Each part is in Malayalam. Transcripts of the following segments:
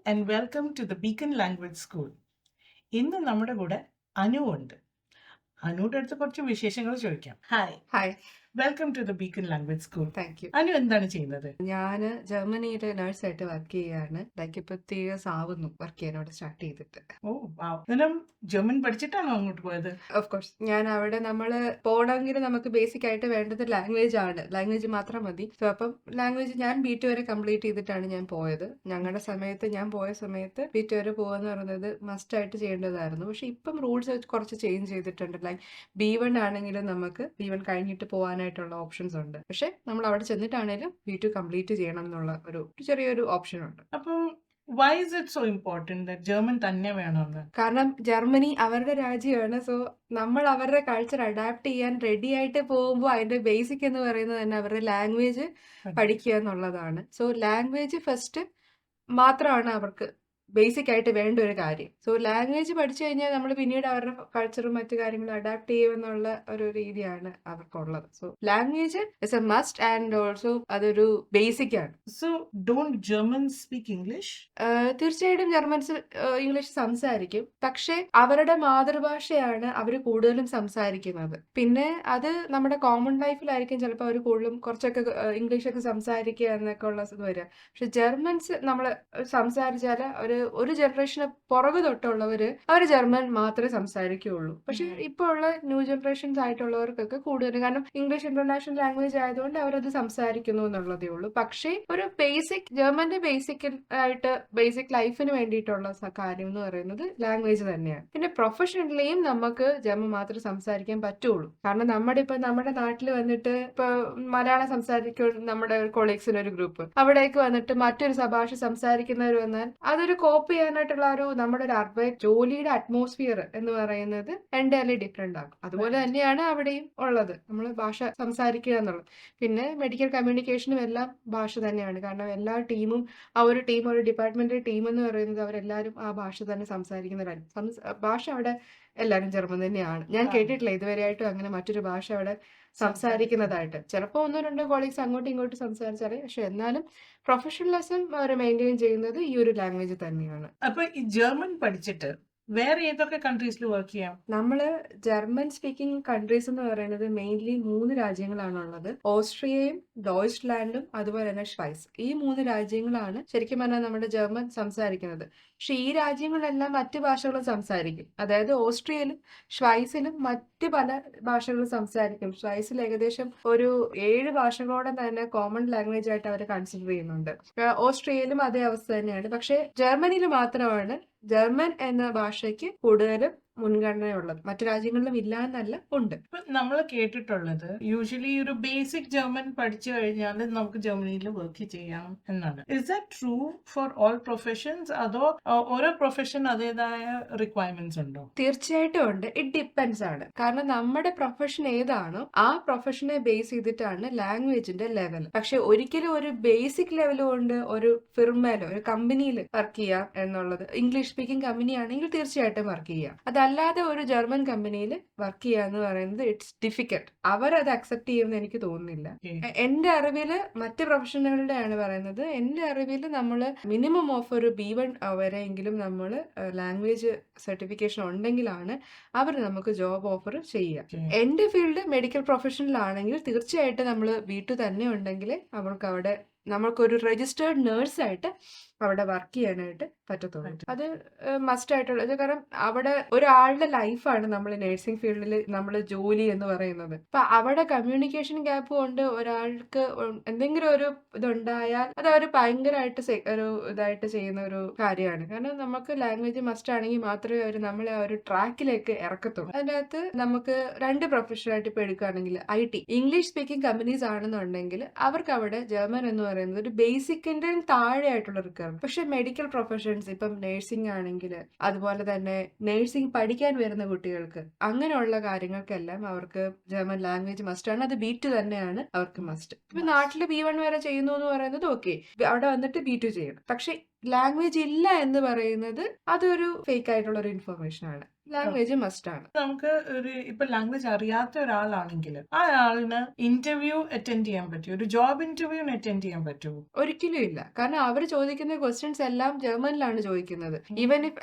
and welcome to the Beacon Language School. ഇന്ന് നമ്മുടെ കൂടെ അനു ഉണ്ട്. അനുയുടെ അടുത്ത് കുറച്ച് വിശേഷങ്ങൾ ചോദിക്കാം. Hi, hi, welcome to the Beacon language school. Thank you. Anu എന്താണ് ചെയ്യുന്നത്? ഞാൻ ജർമ്മനിയിൽ നഴ്സായിട്ട് വർക്ക് ചെയ്യാണ്. ലൈക്ക് ഇപ്പോൾ 3 years ആവുന്നു വർക്ക് ചെയ്യാൻ അവിടെ സ്റ്റാർട്ട് ചെയ്തിട്ട്. ഓ വാവ്. അന്നേരം ജർമ്മൻ പഠിച്ചിട്ടാണോ അങ്ങോട്ട് പോയത്? ഓഫ് കോഴ്സ് ഞാൻ അവിടെ നമ്മൾ പോകണമെങ്കിൽ നമുക്ക് ബേസിക് ആയിട്ട് വേണ്ടത് ലാംഗ്വേജ് ആണ്. ലാംഗ്വേജ് മാത്രം മതി. സോ അപ്പം ലാംഗ്വേജ് ഞാൻ B2 വരെ കംപ്ലീറ്റ് ചെയ്തിട്ടാണ് ഞാൻ പോയത്. ഞങ്ങളുടെ സമയത്ത് ഞാൻ പോയ സമയത്ത് B2 വരെ പോകുക പറയുന്നത് മസ്റ്റ് ആയിട്ട് ചെയ്യേണ്ടതായിരുന്നു. പക്ഷെ ഇപ്പം റൂൾസ് കുറച്ച് ചേഞ്ച് ചെയ്തിട്ടുണ്ട്. ലൈക്ക് B1 ആണെങ്കിലും നമുക്ക് B1 കഴിഞ്ഞിട്ട് പോകാനായിട്ടുള്ള ഓപ്ഷൻസ് ഉണ്ട്. പക്ഷെ നമ്മൾ അവിടെ ചെന്നിട്ടാണെങ്കിലും B2 കംപ്ലീറ്റ് ചെയ്യണം എന്നുള്ള ഒരു ചെറിയൊരു ഓപ്ഷൻ ഉണ്ട്. അപ്പം why is it so important that German തന്നെ വേണമെന്ന്? കാരണം ജർമ്മനി അവരുടെ രാജ്യമാണ്. സോ നമ്മൾ അവരുടെ കൾച്ചർ അഡാപ്റ്റ് ചെയ്യാൻ റെഡി ആയിട്ട് പോകുമ്പോൾ അതിന്റെ ബേസിക് എന്ന് പറയുന്നത് തന്നെ അവരുടെ ലാംഗ്വേജ് പഠിക്കുക എന്നുള്ളതാണ്. സോ ലാംഗ്വേജ് ഫസ്റ്റ് മാത്രമാണ് അവർക്ക് ബേസിക് ആയിട്ട് വേണ്ട ഒരു കാര്യം. സോ ലാംഗ്വേജ് പഠിച്ചു കഴിഞ്ഞാൽ നമ്മൾ പിന്നീട് അവരുടെ കൾച്ചറും മറ്റു കാര്യങ്ങളും അഡാപ്റ്റ് ചെയ്യുമെന്നുള്ള ഒരു രീതിയാണ് അവർക്കുള്ളത്. So language is A must and also അതൊരു ബേസിക് ആണ്. So don't Germans speak English? തീർച്ചയായിട്ടും ജർമ്മൻസ് ഇംഗ്ലീഷ് സംസാരിക്കും. പക്ഷെ അവരുടെ മാതൃഭാഷയാണ് അവർ കൂടുതലും സംസാരിക്കുന്നത്. പിന്നെ അത് നമ്മുടെ കോമൺ ലൈഫിലായിരിക്കും ചിലപ്പോൾ അവർ കൂടുതലും കുറച്ചൊക്കെ ഇംഗ്ലീഷൊക്കെ സംസാരിക്കുക എന്നൊക്കെ ഉള്ള ഇത് വരിക. പക്ഷെ ജർമ്മൻസ് നമ്മൾ സംസാരിച്ചാൽ ഒരു ജനറേഷന് പുറകു തൊട്ടുള്ളവര് അവർ ജർമ്മൻ മാത്രമേ സംസാരിക്കുകയുള്ളൂ. പക്ഷെ ഇപ്പോൾ ഉള്ള ന്യൂ ജനറേഷൻസ് ആയിട്ടുള്ളവർക്കൊക്കെ കൂടുതൽ, കാരണം ഇംഗ്ലീഷ് ഇന്റർനാഷണൽ ലാംഗ്വേജ് ആയതുകൊണ്ട് അവരത് സംസാരിക്കുന്നു എന്നുള്ളതേ ഉള്ളൂ. പക്ഷേ ഒരു ബേസിക് ജർമ്മന്റെ ബേസിക് ലൈഫിന് വേണ്ടിയിട്ടുള്ള കാര്യം എന്ന് പറയുന്നത് ലാംഗ്വേജ് തന്നെയാണ്. പിന്നെ പ്രൊഫഷണലിയും നമുക്ക് ജർമ്മൻ മാത്രമേ സംസാരിക്കാൻ പറ്റുള്ളൂ. കാരണം നമ്മുടെ നാട്ടിൽ വന്നിട്ട് ഇപ്പൊ മലയാളം സംസാരിക്കും നമ്മുടെ കൊളീഗ്സിന് ഒരു ഗ്രൂപ്പ്, അവിടേക്ക് വന്നിട്ട് മറ്റൊരു ഭാഷ സംസാരിക്കുന്നവർ വന്നാൽ അതൊരു കോപ്പ് ചെയ്യാനായിട്ടുള്ള നമ്മുടെ ഒരു ജോലിയുടെ അറ്റ്മോസ്ഫിയർ എന്ന് പറയുന്നത് എൻ്റയർലി ഡിഫറെന്റ് ആകും. അതുപോലെ തന്നെയാണ് അവിടെയും ഉള്ളത്, നമ്മൾ ഭാഷ സംസാരിക്കുക എന്നുള്ളത്. പിന്നെ മെഡിക്കൽ കമ്മ്യൂണിക്കേഷനും എല്ലാം ഭാഷ തന്നെയാണ്. കാരണം എല്ലാ ടീമും ഒരു ഡിപ്പാർട്ട്മെന്റൽ ടീം എന്ന് പറയുന്നത് അവരെല്ലാവരും ആ ഭാഷ തന്നെ സംസാരിക്കുന്നവരാണ്. ഭാഷ അവിടെ എല്ലാവരും ജർമ്മൻ തന്നെയാണ്. ഞാൻ കേട്ടിട്ടില്ല ഇതുവരെയായിട്ടും അങ്ങനെ മറ്റൊരു ഭാഷ അവിടെ സംസാരിക്കുന്നതായിട്ട്. ചിലപ്പോൾ 1-2 കോളീഗ്സ് അങ്ങോട്ടും ഇങ്ങോട്ടും സംസാരിച്ചാലേ, പക്ഷെ എന്നാലും പ്രൊഫഷണലിസം അവർ മെയിൻറ്റെയിൻ ചെയ്യുന്നത് ഈ ഒരു ലാംഗ്വേജ് തന്നെയാണ്. അപ്പൊ ഈ ജർമ്മൻ പഠിച്ചിട്ട് വേറെ ഏതൊക്കെ കൺട്രീസിൽ വർക്ക് ചെയ്യാം? നമ്മള് ജർമ്മൻ സ്പീക്കിംഗ് കൺട്രീസ് എന്ന് പറയുന്നത് മെയിൻലി 3 രാജ്യങ്ങളാണുള്ളത്. ഓസ്ട്രിയയും ഡോയ്ച്ച്ലാൻഡും അതുപോലെ തന്നെ ഷ്വൈസ്. ഈ 3 രാജ്യങ്ങളാണ് ശരിക്കും പറഞ്ഞാൽ നമ്മുടെ ജർമ്മൻ സംസാരിക്കുന്നത്. പക്ഷെ ഈ രാജ്യങ്ങളിലെല്ലാം മറ്റ് ഭാഷകളും സംസാരിക്കും. അതായത് ഓസ്ട്രിയയിലും ഷ്വൈസിലും മറ്റ് പല ഭാഷകളും സംസാരിക്കും. ഷ്വൈസിൽ ഏകദേശം ഒരു 7 ഭാഷകളോടെ തന്നെ കോമൺ ലാംഗ്വേജ് ആയിട്ട് അവർ കൺസിഡർ ചെയ്യുന്നുണ്ട്. ഓസ്ട്രിയയിലും അതേ അവസ്ഥ തന്നെയാണ്. പക്ഷെ ജർമ്മനിയിൽ മാത്രമാണ് ജർമ്മൻ എന്ന ഭാഷയ്ക്ക് കൂടുതലും മുൻഗണനയുള്ളത്. മറ്റു രാജ്യങ്ങളിലും ഇല്ല എന്നല്ല, ഉണ്ട്. നമ്മൾ കേട്ടിട്ടുള്ളത് യൂഷ്വലി ഒരു ബേസിക് ജർമ്മൻ പഠിച്ചു കഴിഞ്ഞാൽ നമുക്ക് ജർമ്മനിയിൽ വർക്ക് ചെയ്യാം എന്നാണ്. Is that true for all professions, അതോ ഓരോ പ്രൊഫഷൻ അതേതായ റിക്വയർമെന്റ്സ് ഉണ്ടോ? തീർച്ചയായിട്ടും ഉണ്ട്. ഇറ്റ് ഡിപ്പെൻസ് ആണ്. കാരണം നമ്മുടെ പ്രൊഫഷൻ ഏതാണോ ആ പ്രൊഫഷനെ ബേസ് ചെയ്തിട്ടാണ് ലാംഗ്വേജിന്റെ ലെവൽ. പക്ഷെ ഒരിക്കലും ഒരു ബേസിക് ലെവൽ കൊണ്ട് ഒരു ഫിർമയിലോ ഒരു കമ്പനിയിൽ വർക്ക് ചെയ്യാം എന്നുള്ളത്, ഇംഗ്ലീഷ് സ്പീക്കിംഗ് കമ്പനി ആണെങ്കിൽ തീർച്ചയായിട്ടും വർക്ക് ചെയ്യാം. അതല്ലാതെ ഒരു ജർമ്മൻ കമ്പനിയിൽ വർക്ക് ചെയ്യുക എന്ന് പറയുന്നത് ഇറ്റ്സ് ഡിഫിക്കൽട്ട്. അവരത് അക്സെപ്റ്റ് ചെയ്യുമെന്ന് എനിക്ക് തോന്നുന്നില്ല. എന്റെ അറിവില് മറ്റ് പ്രൊഫഷനുകളുടെയാണ് പറയുന്നത്. എന്റെ അറിവില് നമ്മൾ മിനിമം ഓഫ് ഒരു B1 വരെയെങ്കിലും നമ്മൾ ലാംഗ്വേജ് സർട്ടിഫിക്കേഷൻ ഉണ്ടെങ്കിലാണ് അവർ നമുക്ക് ജോബ് ഓഫർ ചെയ്യുക. എന്റെ ഫീൽഡ് മെഡിക്കൽ പ്രൊഫഷനിലാണെങ്കിൽ തീർച്ചയായിട്ടും നമ്മൾ B2 തന്നെ ഉണ്ടെങ്കിൽ നമ്മൾക്കൊരു രജിസ്റ്റേർഡ് നേഴ്സായിട്ട് അവിടെ വർക്ക് ചെയ്യാനായിട്ട് പറ്റത്തുള്ളൂ. അത് മസ്റ്റ് ആയിട്ടുള്ളത്. കാരണം അവിടെ ഒരാളുടെ ലൈഫാണ് നമ്മൾ നഴ്സിംഗ് ഫീൽഡിൽ നമ്മൾ ജോലി എന്ന് പറയുന്നത്. അപ്പൊ അവിടെ കമ്മ്യൂണിക്കേഷൻ ഗ്യാപ്പ് കൊണ്ട് ഒരാൾക്ക് എന്തെങ്കിലും ഒരു ഇതുണ്ടായാൽ അത് അവർ ഭയങ്കരമായിട്ട് ഒരു ഇതായിട്ട് ചെയ്യുന്ന ഒരു കാര്യമാണ്. കാരണം നമുക്ക് ലാംഗ്വേജ് മസ്റ്റ് ആണെങ്കിൽ മാത്രമേ അവർ നമ്മളെ ആ ഒരു ട്രാക്കിലേക്ക് ഇറക്കത്തുള്ളൂ. അതിനകത്ത് നമുക്ക് 2 പ്രൊഫഷനായിട്ട് ഇപ്പൊ എടുക്കുകയാണെങ്കിൽ IT ഇംഗ്ലീഷ് സ്പീക്കിംഗ് കമ്പനീസ് ആണെന്നുണ്ടെങ്കിൽ അവർക്ക് അവിടെ ജർമ്മൻ എന്ന് പറയുന്നത് ഒരു ബേസിക്കിന്റെ താഴെ ആയിട്ടുള്ള ഒരു. പക്ഷെ മെഡിക്കൽ പ്രൊഫഷൻസ് ഇപ്പം നഴ്സിംഗ് ആണെങ്കിൽ, അതുപോലെ തന്നെ നഴ്സിംഗ് പഠിക്കാൻ വരുന്ന കുട്ടികൾക്ക്, അങ്ങനെയുള്ള കാര്യങ്ങൾക്കെല്ലാം അവർക്ക് ജർമ്മൻ ലാംഗ്വേജ് മസ്റ്റ് ആണ്. അത് B2 തന്നെയാണ് അവർക്ക് മസ്റ്റ്. ഇപ്പൊ നാട്ടില് B1 വരെ ചെയ്യുന്നു എന്ന് പറയുന്നത് ഓക്കെ, അവിടെ വന്നിട്ട് B2 ചെയ്യണം. പക്ഷെ ലാംഗ്വേജ് ഇല്ല എന്ന് പറയുന്നത് അതൊരു ഫേക്ക് ആയിട്ടുള്ള ഒരു ഇൻഫർമേഷൻ ആണ്. ലാംഗ്വേജ് മസ്റ്റ് ആണ്. നമുക്ക് ഇപ്പൊ ലാംഗ്വേജ് അറിയാത്ത ഒരാളാണെങ്കിൽ ആ ആളിന് ഇന്റർവ്യൂ അറ്റൻഡ് ചെയ്യാൻ പറ്റുമോ? ഒരു ജോബ് ഇന്റർവ്യൂവിന് അറ്റൻഡ് ചെയ്യാൻ പറ്റുമോ? ഒരിക്കലും ഇല്ല. കാരണം അവർ ചോദിക്കുന്ന ക്വസ്റ്റ്യൻസ് എല്ലാം ജർമ്മനിലാണ് ചോദിക്കുന്നത്. ഈവൻ ഇഫ്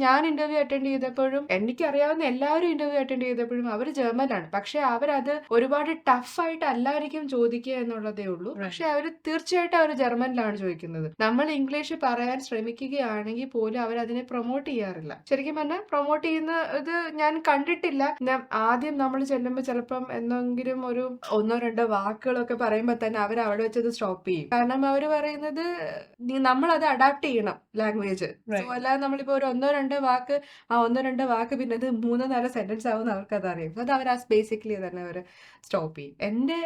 ഞാൻ ഇന്റർവ്യൂ അറ്റൻഡ് ചെയ്തപ്പോഴും എനിക്കറിയാവുന്ന എല്ലാവരും ഇന്റർവ്യൂ അറ്റൻഡ് ചെയ്തപ്പോഴും അവർ ജർമ്മനിലാണ്. പക്ഷെ അവരത് ഒരുപാട് ടഫായിട്ട് അല്ലായിരിക്കും ചോദിക്കുക എന്നുള്ളതേ ഉള്ളൂ. പക്ഷെ അവർ തീർച്ചയായിട്ടും അവർ ജർമ്മനിലാണ് ചോദിക്കുന്നത്. നമ്മൾ ഇംഗ്ലീഷ് പറയാൻ ശ്രമിക്കുകയാണെങ്കിൽ പോലും അവർ അതിനെ പ്രൊമോട്ട് ചെയ്യാറില്ല. ശരിക്കും പറഞ്ഞാൽ പ്രൊമോട്ട് ചെയ്യുന്ന ഇത് ഞാൻ കണ്ടിട്ടില്ല. ആദ്യം നമ്മൾ ചെല്ലുമ്പോൾ ചിലപ്പം എന്തെങ്കിലും ഒരു 1-2 വാക്കുകളൊക്കെ പറയുമ്പോൾ തന്നെ അവർ അവിടെ വെച്ചത് സ്റ്റോപ്പ് ചെയ്യും. കാരണം അവർ പറയുന്നത് നമ്മളത് അഡാപ്റ്റ് ചെയ്യണം ലാംഗ്വേജ്. സോ അല്ലാതെ നമ്മളിപ്പോ ഒരു 1-2 വാക്ക്, ആ 1-2 വാക്ക് പിന്നെ അത് 3-4 സെന്റൻസ് ആവുന്ന അവർക്ക് അറിയാം. അത് അവർ ബേസിക്കലി തന്നെ അവർ സ്റ്റോപ്പ് ചെയ്യും. എന്റെ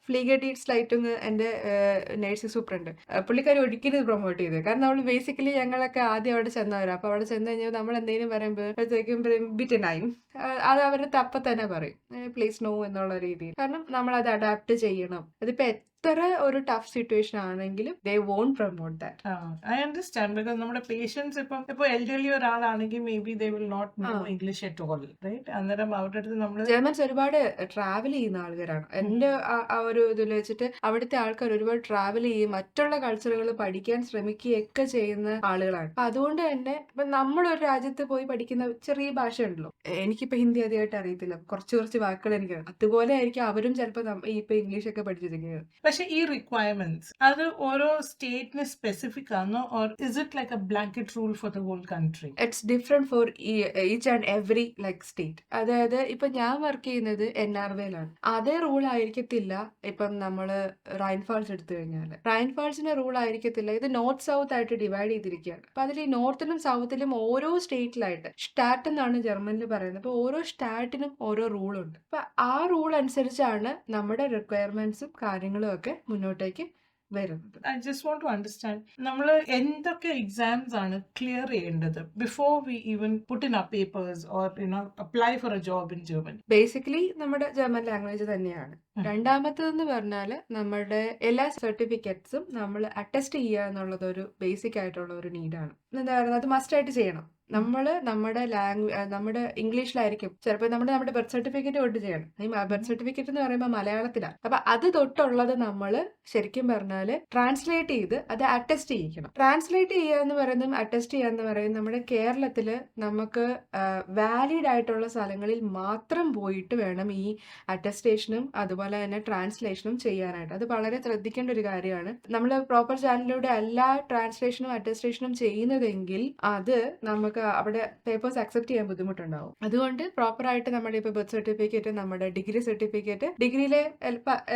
ഫ്ലീഗഡീറ്റ്സ്ലൈറ്റും എന്റെ നേഴ്സിംഗ് സൂപ്രണ്ട് പുള്ളിക്കാരി ഒരിക്കലും പ്രൊമോട്ട് ചെയ്തത്. കാരണം നമ്മൾ ബേസിക്കലി ഞങ്ങളൊക്കെ ആദ്യം അവിടെ ചെന്നവരാ. അപ്പൊ അവിടെ ചെന്ന് കഴിഞ്ഞാൽ നമ്മൾ എന്തെങ്കിലും പറയുമ്പോഴത്തേക്കും ബിറ്റനായും അത് അവരുടെ തപ്പ തന്നെ പറയും, പ്ലീസ് നോ എന്നുള്ള രീതിയിൽ. കാരണം നമ്മൾ അത് അഡാപ്റ്റ് ചെയ്യണം. അതിപ്പോ എത്ര ഒരു ടഫ് സിറ്റുവേഷൻ ആണെങ്കിലും they won't promote that. I understand. Because നമ്മുടെ പേഷ്യൻസ് ഇപ്പൊ എൽഡർലി ഒരാളാണെങ്കിൽ may be they will not know English at all, right? അന്നേരം അവരുടെ അടുത്ത് നമ്മൾ ജർമ്മൻസ് ഒരുപാട് ട്രാവൽ ചെയ്യുന്ന ആൾക്കാരാണ്. എന്റെ ആ ഒരു ഇതിൽ വെച്ചിട്ട് അവിടുത്തെ ആൾക്കാർ ഒരുപാട് ട്രാവൽ ചെയ്യും, മറ്റുള്ള കൾച്ചറുകൾ പഠിക്കാൻ ശ്രമിക്കുകയൊക്കെ ചെയ്യുന്ന ആളുകളാണ്. അപ്പൊ അതുകൊണ്ട് തന്നെ ഇപ്പൊ നമ്മളൊരു രാജ്യത്ത് പോയി പഠിക്കുന്ന ചെറിയ ഭാഷ ഉണ്ടല്ലോ, എനിക്കിപ്പോ ഹിന്ദി അധികമായിട്ട് അറിയത്തില്ല, കുറച്ച് വാക്കുകൾ എനിക്ക് അതുപോലെ ആയിരിക്കും അവരും ചിലപ്പോൾ ഇപ്പൊ ഇംഗ്ലീഷ് ഒക്കെ പഠിച്ചിരിക്കുന്നത്. പക്ഷെ ഈ റിക്വയർമെന്റ്സ് അത് ഓരോ സ്റ്റേറ്റിന് സ്പെസിഫിക് ആണോ, or is it like a blanket rule for the whole country? It's different for each and every like state. അതായത് ഇപ്പൊ ഞാൻ വർക്ക് ചെയ്യുന്നത് NRVയിലാണ്. അതേ റൂൾ ആയിരിക്കത്തില്ല ഇപ്പം നമ്മള് റൈൻഫാൾസ് എടുത്തു കഴിഞ്ഞാൽ. റൈൻഫാൾസിന്റെ റൂൾ ആയിരിക്കത്തില്ല. ഇത് നോർത്ത് സൗത്ത് ആയിട്ട് ഡിവൈഡ് ചെയ്തിരിക്കുകയാണ്. അപ്പൊ അതിൽ ഈ നോർത്തിലും സൗത്തിലും ഓരോ സ്റ്റേറ്റിലായിട്ട് സ്റ്റാറ്റ് എന്നാണ് ജർമ്മനിൽ പറയുന്നത്. അപ്പൊ ഓരോ സ്റ്റാറ്റിനും ഓരോ റൂളുണ്ട്. അപ്പൊ ആ റൂൾ അനുസരിച്ചാണ് നമ്മുടെ റിക്വയർമെന്റ്സും കാര്യങ്ങളും ഒക്കെ മുന്നോട്ടേക്ക് വരുന്നത്. I just want to understand, നമ്മൾ എന്തൊക്കെ എക്സാംസ് ആണ് ക്ലിയർ ചെയ്യേണ്ടത് before we even put in ആ papers or apply for a job in Germany? Basically നമ്മുടെ ജർമ്മൻ ലാംഗ്വേജ് തന്നെയാണ്. രണ്ടാമത്തേതെന്ന് പറഞ്ഞാൽ നമ്മുടെ എല്ലാ സർട്ടിഫിക്കറ്റ്സും നമ്മൾ അറ്റസ്റ്റ് ചെയ്യുക എന്നുള്ളത് ഒരു ബേസിക് ആയിട്ടുള്ള ഒരു നീഡാണ്. എന്താ പറയുക, അത് മസ്റ്റ് ആയിട്ട് ചെയ്യണം. നമ്മുടെ ഇംഗ്ലീഷിലായിരിക്കും ചിലപ്പോൾ നമ്മുടെ ബർത്ത് സർട്ടിഫിക്കറ്റ് തൊട്ട് ചെയ്യണം. ഈ ബർത്ത് സർട്ടിഫിക്കറ്റ് എന്ന് പറയുമ്പോൾ മലയാളത്തിലാണ്. അപ്പൊ അത് തൊട്ടുള്ളത് നമ്മൾ ശരിക്കും പറഞ്ഞാൽ ട്രാൻസ്ലേറ്റ് ചെയ്ത് അത് അറ്റസ്റ്റ് ചെയ്യിക്കണം. ട്രാൻസ്ലേറ്റ് ചെയ്യുക എന്ന് പറയുന്നതും അറ്റസ്റ്റ് ചെയ്യുക എന്ന് പറയുന്നത് നമ്മുടെ കേരളത്തിൽ നമുക്ക് വാലിഡ് ആയിട്ടുള്ള സ്ഥലങ്ങളിൽ മാത്രം പോയിട്ട് വേണം ഈ അറ്റസ്റ്റേഷനും അതുപോലെ തന്നെ ട്രാൻസ്ലേഷനും ചെയ്യാനായിട്ട്. അത് വളരെ ശ്രദ്ധിക്കേണ്ട ഒരു കാര്യമാണ്. നമ്മൾ പ്രോപ്പർ ചാനലിലൂടെ എല്ലാ ട്രാൻസ്ലേഷനും അറ്റസ്റ്റേഷനും ചെയ്യുന്നതെങ്കിൽ അത് നമുക്ക് അവിടെ പേപ്പേഴ്സ് അക്സെപ്റ്റ് ചെയ്യാൻ ബുദ്ധിമുട്ടുണ്ടാവും. അതുകൊണ്ട് പ്രോപ്പർ ആയിട്ട് നമ്മുടെ ഇപ്പൊ ബർത്ത് സർട്ടിഫിക്കറ്റ്, നമ്മുടെ ഡിഗ്രി സർട്ടിഫിക്കറ്റ്, ഡിഗ്രിയിലെ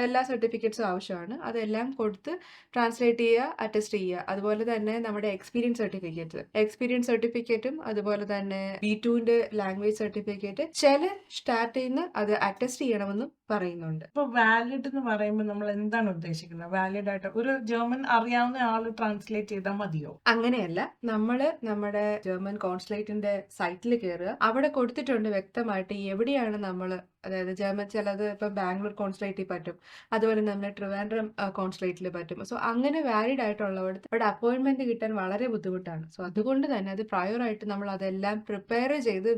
എല്ലാ സർട്ടിഫിക്കറ്റ്സും ആവശ്യമാണ്. അതെല്ലാം കൊടുത്ത് ട്രാൻസ്ലേറ്റ് ചെയ്യുക, അറ്റസ്റ്റ് ചെയ്യുക. അതുപോലെ തന്നെ നമ്മുടെ എക്സ്പീരിയൻസ് സർട്ടിഫിക്കറ്റും അതുപോലെ തന്നെ B2ന്റെ ലാംഗ്വേജ് സർട്ടിഫിക്കറ്റ് ചില സ്റ്റാർട്ടിൽ നിന്ന് അത് അറ്റസ്റ്റ് ചെയ്യണമെന്നും പറയുന്നുണ്ട്. ഇപ്പൊ വാലിഡ് എന്ന് പറയുമ്പോൾ നമ്മൾ എന്താണ് ഉദ്ദേശിക്കുന്നത്? വാലിഡ് ആയിട്ട് ഒരു ജർമ്മൻ അറിയാവുന്ന ആള് ട്രാൻസ്ലേറ്റ് ചെയ്താൽ മതിയോ? അങ്ങനെയല്ല. നമ്മുടെ ജർമ്മൻ കോൺസുലേറ്റിന്റെ സൈറ്റിൽ കയറുക. അവിടെ കൊടുത്തിട്ടുണ്ട് വ്യക്തമായിട്ട് എവിടെയാണ് നമ്മൾ, അതായത് ജർമ്മൻ ചിലത് ഇപ്പം ബാംഗ്ലൂർ കോൺസുലേറ്റിൽ പറ്റും, അതുപോലെ നമ്മുടെ ട്രിവാൻഡ്രം കോൺസുലേറ്റിൽ പറ്റും. സോ അങ്ങനെ വാലിഡ് ആയിട്ടുള്ളവർക്ക് അവിടെ അപ്പോയിന്റ്മെന്റ് കിട്ടാൻ വളരെ ബുദ്ധിമുട്ടാണ്. സോ അതുകൊണ്ട് തന്നെ അത് പ്രയോറായിട്ട് നമ്മൾ അതെല്ലാം പ്രിപ്പയർ ചെയ്ത്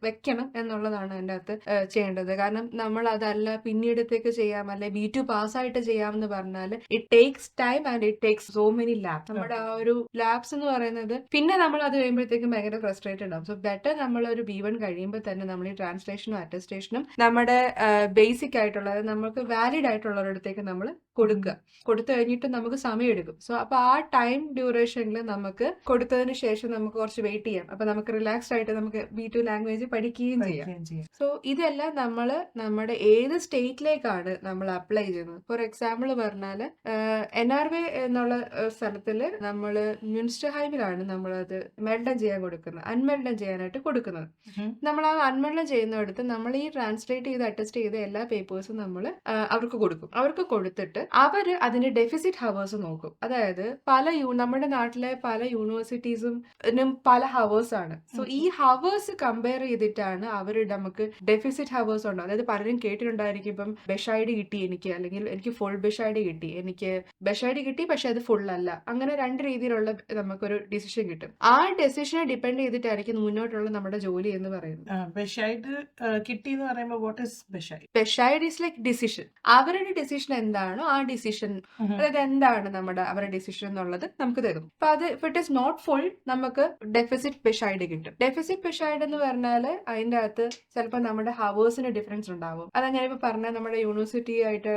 വെക്കണം എന്നുള്ളതാണ് അതിൻ്റെ അകത്ത് ചെയ്യേണ്ടത്. കാരണം നമ്മൾ അതല്ല പിന്നീടത്തേക്ക് ചെയ്യാം, അല്ലെ B2 പാസ്സായിട്ട് ചെയ്യാമെന്ന് പറഞ്ഞാൽ it takes time and it takes so many labs. നമ്മുടെ ആ ഒരു ലാബ്സ് എന്ന് പറയുന്നത് പിന്നെ നമ്മൾ അത് കഴിയുമ്പോഴത്തേക്കും ഭയങ്കര ഫ്രസ്ട്രേറ്റഡ് ആവും. സോ ബെറ്റർ നമ്മൾ ഒരു B1 കഴിയുമ്പോൾ തന്നെ നമ്മൾ ഈ ട്രാൻസ്ലേഷനും അറ്റസ്റ്റേഷനും നമ്മുടെ ബേസിക് ആയിട്ടുള്ള, നമുക്ക് വാലിഡ് ആയിട്ടുള്ളവരടുത്തേക്ക് നമ്മൾ കൊടുത്തു കഴിഞ്ഞിട്ട് നമുക്ക് സമയം എടുക്കും. സോ അപ്പൊ ആ ടൈം ഡ്യൂറേഷനിൽ നമുക്ക് കൊടുത്തതിന് ശേഷം നമുക്ക് കുറച്ച് വെയിറ്റ് ചെയ്യാം. അപ്പൊ നമുക്ക് റിലാക്സ്ഡ് ആയിട്ട് നമുക്ക് B2 ലാംഗ്വേജ് പഠിക്കുകയും ചെയ്യാം. സോ ഇതെല്ലാം നമ്മൾ നമ്മുടെ ഏത് സ്റ്റേറ്റിലേക്കാണ് നമ്മൾ അപ്ലൈ ചെയ്യുന്നത്. ഫോർ എക്സാമ്പിൾ പറഞ്ഞാൽ NRV എന്നുള്ള സ്ഥലത്തിൽ നമ്മൾ മ്യൂണിസ്റ്റർഹൈമിലാണ് നമ്മളത് മെൽഡൻ ചെയ്യാൻ കൊടുക്കുന്നത്, അൺമെൽഡൻ ചെയ്യാനായിട്ട് കൊടുക്കുന്നത്. നമ്മൾ ആ അൺമെൽഡൻ ചെയ്യുന്നിടത്ത് നമ്മൾ ഈ ട്രാൻസ്ലേറ്റ് ചെയ്ത് അറ്റസ്റ്റ് ചെയ്ത എല്ലാ പേപ്പേഴ്സും നമ്മൾ അവർക്ക് കൊടുക്കും. അവർക്ക് കൊടുത്തിട്ട് അവര് അതിന്റെ ഡെഫിസിറ്റ് ഹവേഴ്സ് നോക്കും. അതായത് നമ്മുടെ നാട്ടിലെ പല യൂണിവേഴ്സിറ്റീസും പല ഹവേഴ്സ് ആണ്. സോ ഈ ഹവേഴ്സ് കമ്പയർ ചെയ്തിട്ടാണ് അവര് നമുക്ക് ഡെഫിസിറ്റ് ഹവേഴ്സ് ഉണ്ട്. അതായത് പലരും കേട്ടിട്ടുണ്ടായിരിക്കും, ഇപ്പം ബെഷൈഡ് കിട്ടി എനിക്ക്, അല്ലെങ്കിൽ എനിക്ക് ഫുൾ ബെഷൈഡ് കിട്ടി, എനിക്ക് ബെഷൈഡ് കിട്ടി പക്ഷെ അത് ഫുൾ അല്ല, അങ്ങനെ രണ്ട് രീതിയിലുള്ള നമുക്കൊരു ഡിസിഷൻ കിട്ടും. ആ ഡെസിഷനെ ഡിപ്പെൻഡ് ചെയ്തിട്ടായിരിക്കും മുന്നോട്ടുള്ള നമ്മുടെ ജോലി എന്ന് പറയുന്നത്. ബെഷൈഡ് കിട്ടി എന്ന് പറയുമ്പോൾ വാട്ട് ഈസ് ബെഷൈഡ്? ബെഷൈഡ് ഈസ് ലൈക്ക് ഡിസിഷൻ. അവരുടെ ഡിസിഷൻ എന്താണോ ആ ഡിസിഷൻ, അതായത് എന്താണ് അവരുടെ ഡിസിഷൻ എന്നുള്ളത് നമുക്ക് തരും. അപ്പൊ അത് if it is not full നമുക്ക് ഡെഫിസിറ്റ് ബെഷൈഡ് കിട്ടും. ഡെഫിസിറ്റ് ബെഷൈഡ് എന്ന് പറഞ്ഞാല് അതിന്റെ അകത്ത് ചിലപ്പോൾ നമ്മുടെ ഹവേഴ്സിന് ഡിഫറൻസ് ഉണ്ടാവും. അതാ ഞാനിപ്പോ പറഞ്ഞ നമ്മുടെ യൂണിവേഴ്സിറ്റി ആയിട്ട്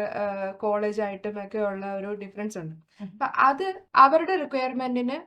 കോളേജ് ആയിട്ടും ഒക്കെ ഉള്ള ഒരു ഡിഫറൻസ് ഉണ്ട്. അപ്പൊ അത് അവരുടെ റിക്വയർമെന്റിന്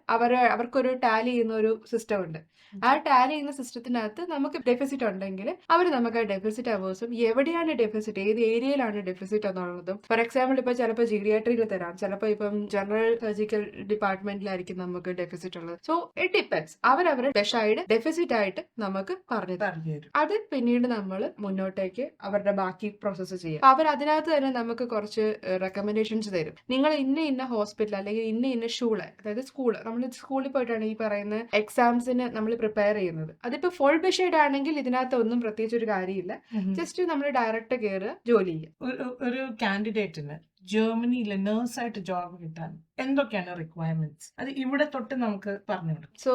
അവർക്കൊരു ടാലി ചെയ്യുന്ന ഒരു സിസ്റ്റം ഉണ്ട്. ആ ടാലി ചെയ്യുന്ന സിസ്റ്റത്തിനകത്ത് നമുക്ക് ഡെഫിസിറ്റ് ഉണ്ടെങ്കിൽ അവർ നമുക്ക് ആ ഡെഫിസിറ്റ് അവേഴ്സും എവിടെയാണ് ഡെഫിസിറ്റ്, ഏത് ഏരിയയിലാണ് ഡെഫിസിറ്റ് എന്നുള്ളതും, ഫോർ എക്സാമ്പിൾ ഇപ്പൊ ചിലപ്പോൾ ജീറിയാട്രിയിൽ തരാം, ചിലപ്പോൾ ഇപ്പം ജനറൽ സർജിക്കൽ ഡിപ്പാർട്ട്മെന്റിലായിരിക്കും നമുക്ക് ഡെഫിസിറ്റ് ഉള്ളത്. So it depends. അവരവരുടെ ബെഷൈഡ് ഡെഫിസിറ്റ് ആയിട്ട് നമുക്ക് പറഞ്ഞു തരും. അത് പിന്നീട് നമ്മൾ മുന്നോട്ടേക്ക് അവരുടെ ബാക്കി പ്രോസസ്സ് ചെയ്യാം. അവർ അതിനകത്ത് തന്നെ നമുക്ക് കുറച്ച് റെക്കമെൻഡേഷൻസ് തരും. നിങ്ങൾ ഇന്ന ഹോസ്പിറ്റൽ അല്ലെങ്കിൽ ഇന്ന ഷൂള്, അതായത് സ്കൂള്, നമ്മൾ സ്കൂളിൽ പോയിട്ടാണ് ഈ പറയുന്ന എക്സാംസിന് നമ്മൾ പ്രിപ്പയർ ചെയ്യുന്നത്. അതിപ്പോ ഫുൾ ബെഷൈഡ് ആണെങ്കിൽ ഇതിനകത്ത് ഒന്നും പ്രത്യേകിച്ച് ഒരു കാര്യമില്ല, ജസ്റ്റ് നമ്മൾ ഡയറക്റ്റ് കയറുക, ജോലി ചെയ്യുക. ഒരു കാൻഡിഡേറ്റിന് ജർമ്മനിയിലെ നേഴ്സായിട്ട് ജോബ് കിട്ടാൻ എന്തൊക്കെയാണ് റിക്വയർമെന്റ്സ്? അത് ഇവിടെ തൊട്ട് നമുക്ക് പറഞ്ഞു കൊടുക്കും. സോ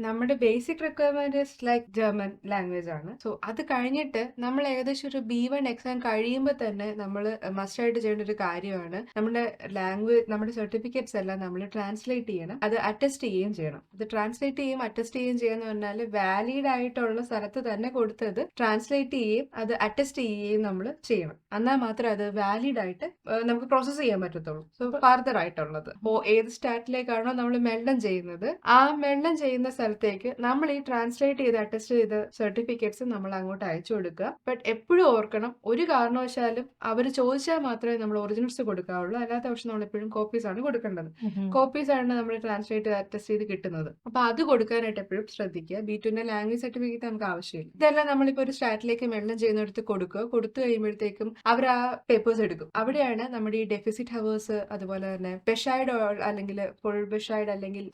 നമ്മുടെ basic requirement like German language ആണ്. സോ അത് കഴിഞ്ഞിട്ട് നമ്മൾ ഏകദേശം ഒരു B1 എക്സാം കഴിയുമ്പോൾ തന്നെ നമ്മൾ മസ്റ്റ് ആയിട്ട് ചെയ്യേണ്ട ഒരു കാര്യമാണ് നമ്മുടെ ലാംഗ്വേജ്, നമ്മുടെ സർട്ടിഫിക്കറ്റ്സ് എല്ലാം നമ്മൾ ട്രാൻസ്ലേറ്റ് ചെയ്യണം, അത് അറ്റസ്റ്റ് ചെയ്യുകയും ചെയ്യണം. അത് ട്രാൻസ്ലേറ്റ് ചെയ്യുകയും അറ്റസ്റ്റ് ചെയ്യുകയും ചെയ്യാന്ന് പറഞ്ഞാൽ വാലിഡ് ആയിട്ടുള്ള സ്ഥലത്ത് തന്നെ കൊടുത്തത് ട്രാൻസ്ലേറ്റ് ചെയ്യുകയും അത് അറ്റസ്റ്റ് ചെയ്യുകയും നമ്മൾ ചെയ്യണം. എന്നാൽ മാത്രമേ അത് വാലിഡ് ആയിട്ട് നമുക്ക് പ്രോസസ് ചെയ്യാൻ പറ്റത്തുള്ളൂ. സോ ഫർദർ ആയിട്ടുള്ളത് ഏത് സ്റ്റാറ്റിലേക്കാണോ നമ്മൾ മെൽഡൻ ചെയ്യുന്നത്, ആ മെൽഡൻ ചെയ്യുന്ന സ്ഥലത്തേക്ക് നമ്മൾ ഈ ട്രാൻസ്ലേറ്റ് ചെയ്ത് അറ്റസ്റ്റ് ചെയ്ത സർട്ടിഫിക്കറ്റ്സ് നമ്മൾ അങ്ങോട്ട് അയച്ചു കൊടുക്കുക. ബട്ട് എപ്പോഴും ഓർക്കണം, ഒരു കാരണവശാലും അവർ ചോദിച്ചാൽ മാത്രമേ നമ്മൾ ഒറിജിനൽസ് കൊടുക്കാവുള്ളൂ, അല്ലാത്ത പക്ഷം നമ്മൾ എപ്പോഴും കോപ്പീസ് ആണ് കൊടുക്കേണ്ടത്. കോപ്പീസ് ആണ് നമ്മൾ ട്രാൻസ്ലേറ്റ് ചെയ്ത് അറ്റസ്റ്റ് ചെയ്ത് കിട്ടുന്നത്. അപ്പൊ അത് കൊടുക്കാനായിട്ട് എപ്പോഴും ശ്രദ്ധിക്കുക. B2 ലാംഗ്വേജ് സർട്ടിഫിക്കറ്റ് നമുക്ക് ആവശ്യമില്ല. ഇതെല്ലാം നമ്മളിപ്പോ ഒരു സ്റ്റാറ്റിലേക്ക് മെൽഡൻ ചെയ്യുന്നിടത്ത് കൊടുക്കുക. കൊടുത്തു കഴിയുമ്പോഴത്തേക്കും അവർ ആ പേപ്പേഴ്സ് എടുക്കും. അവിടെയാണ് നമ്മുടെ ഈ ഡെഫിസിറ്റ് ഹവേഴ്സ്, അതുപോലെ തന്നെ ബെഷൈഡ് അല്ലെങ്കിൽ ഫുൾ ബെഷൈഡ് അല്ലെങ്കിൽ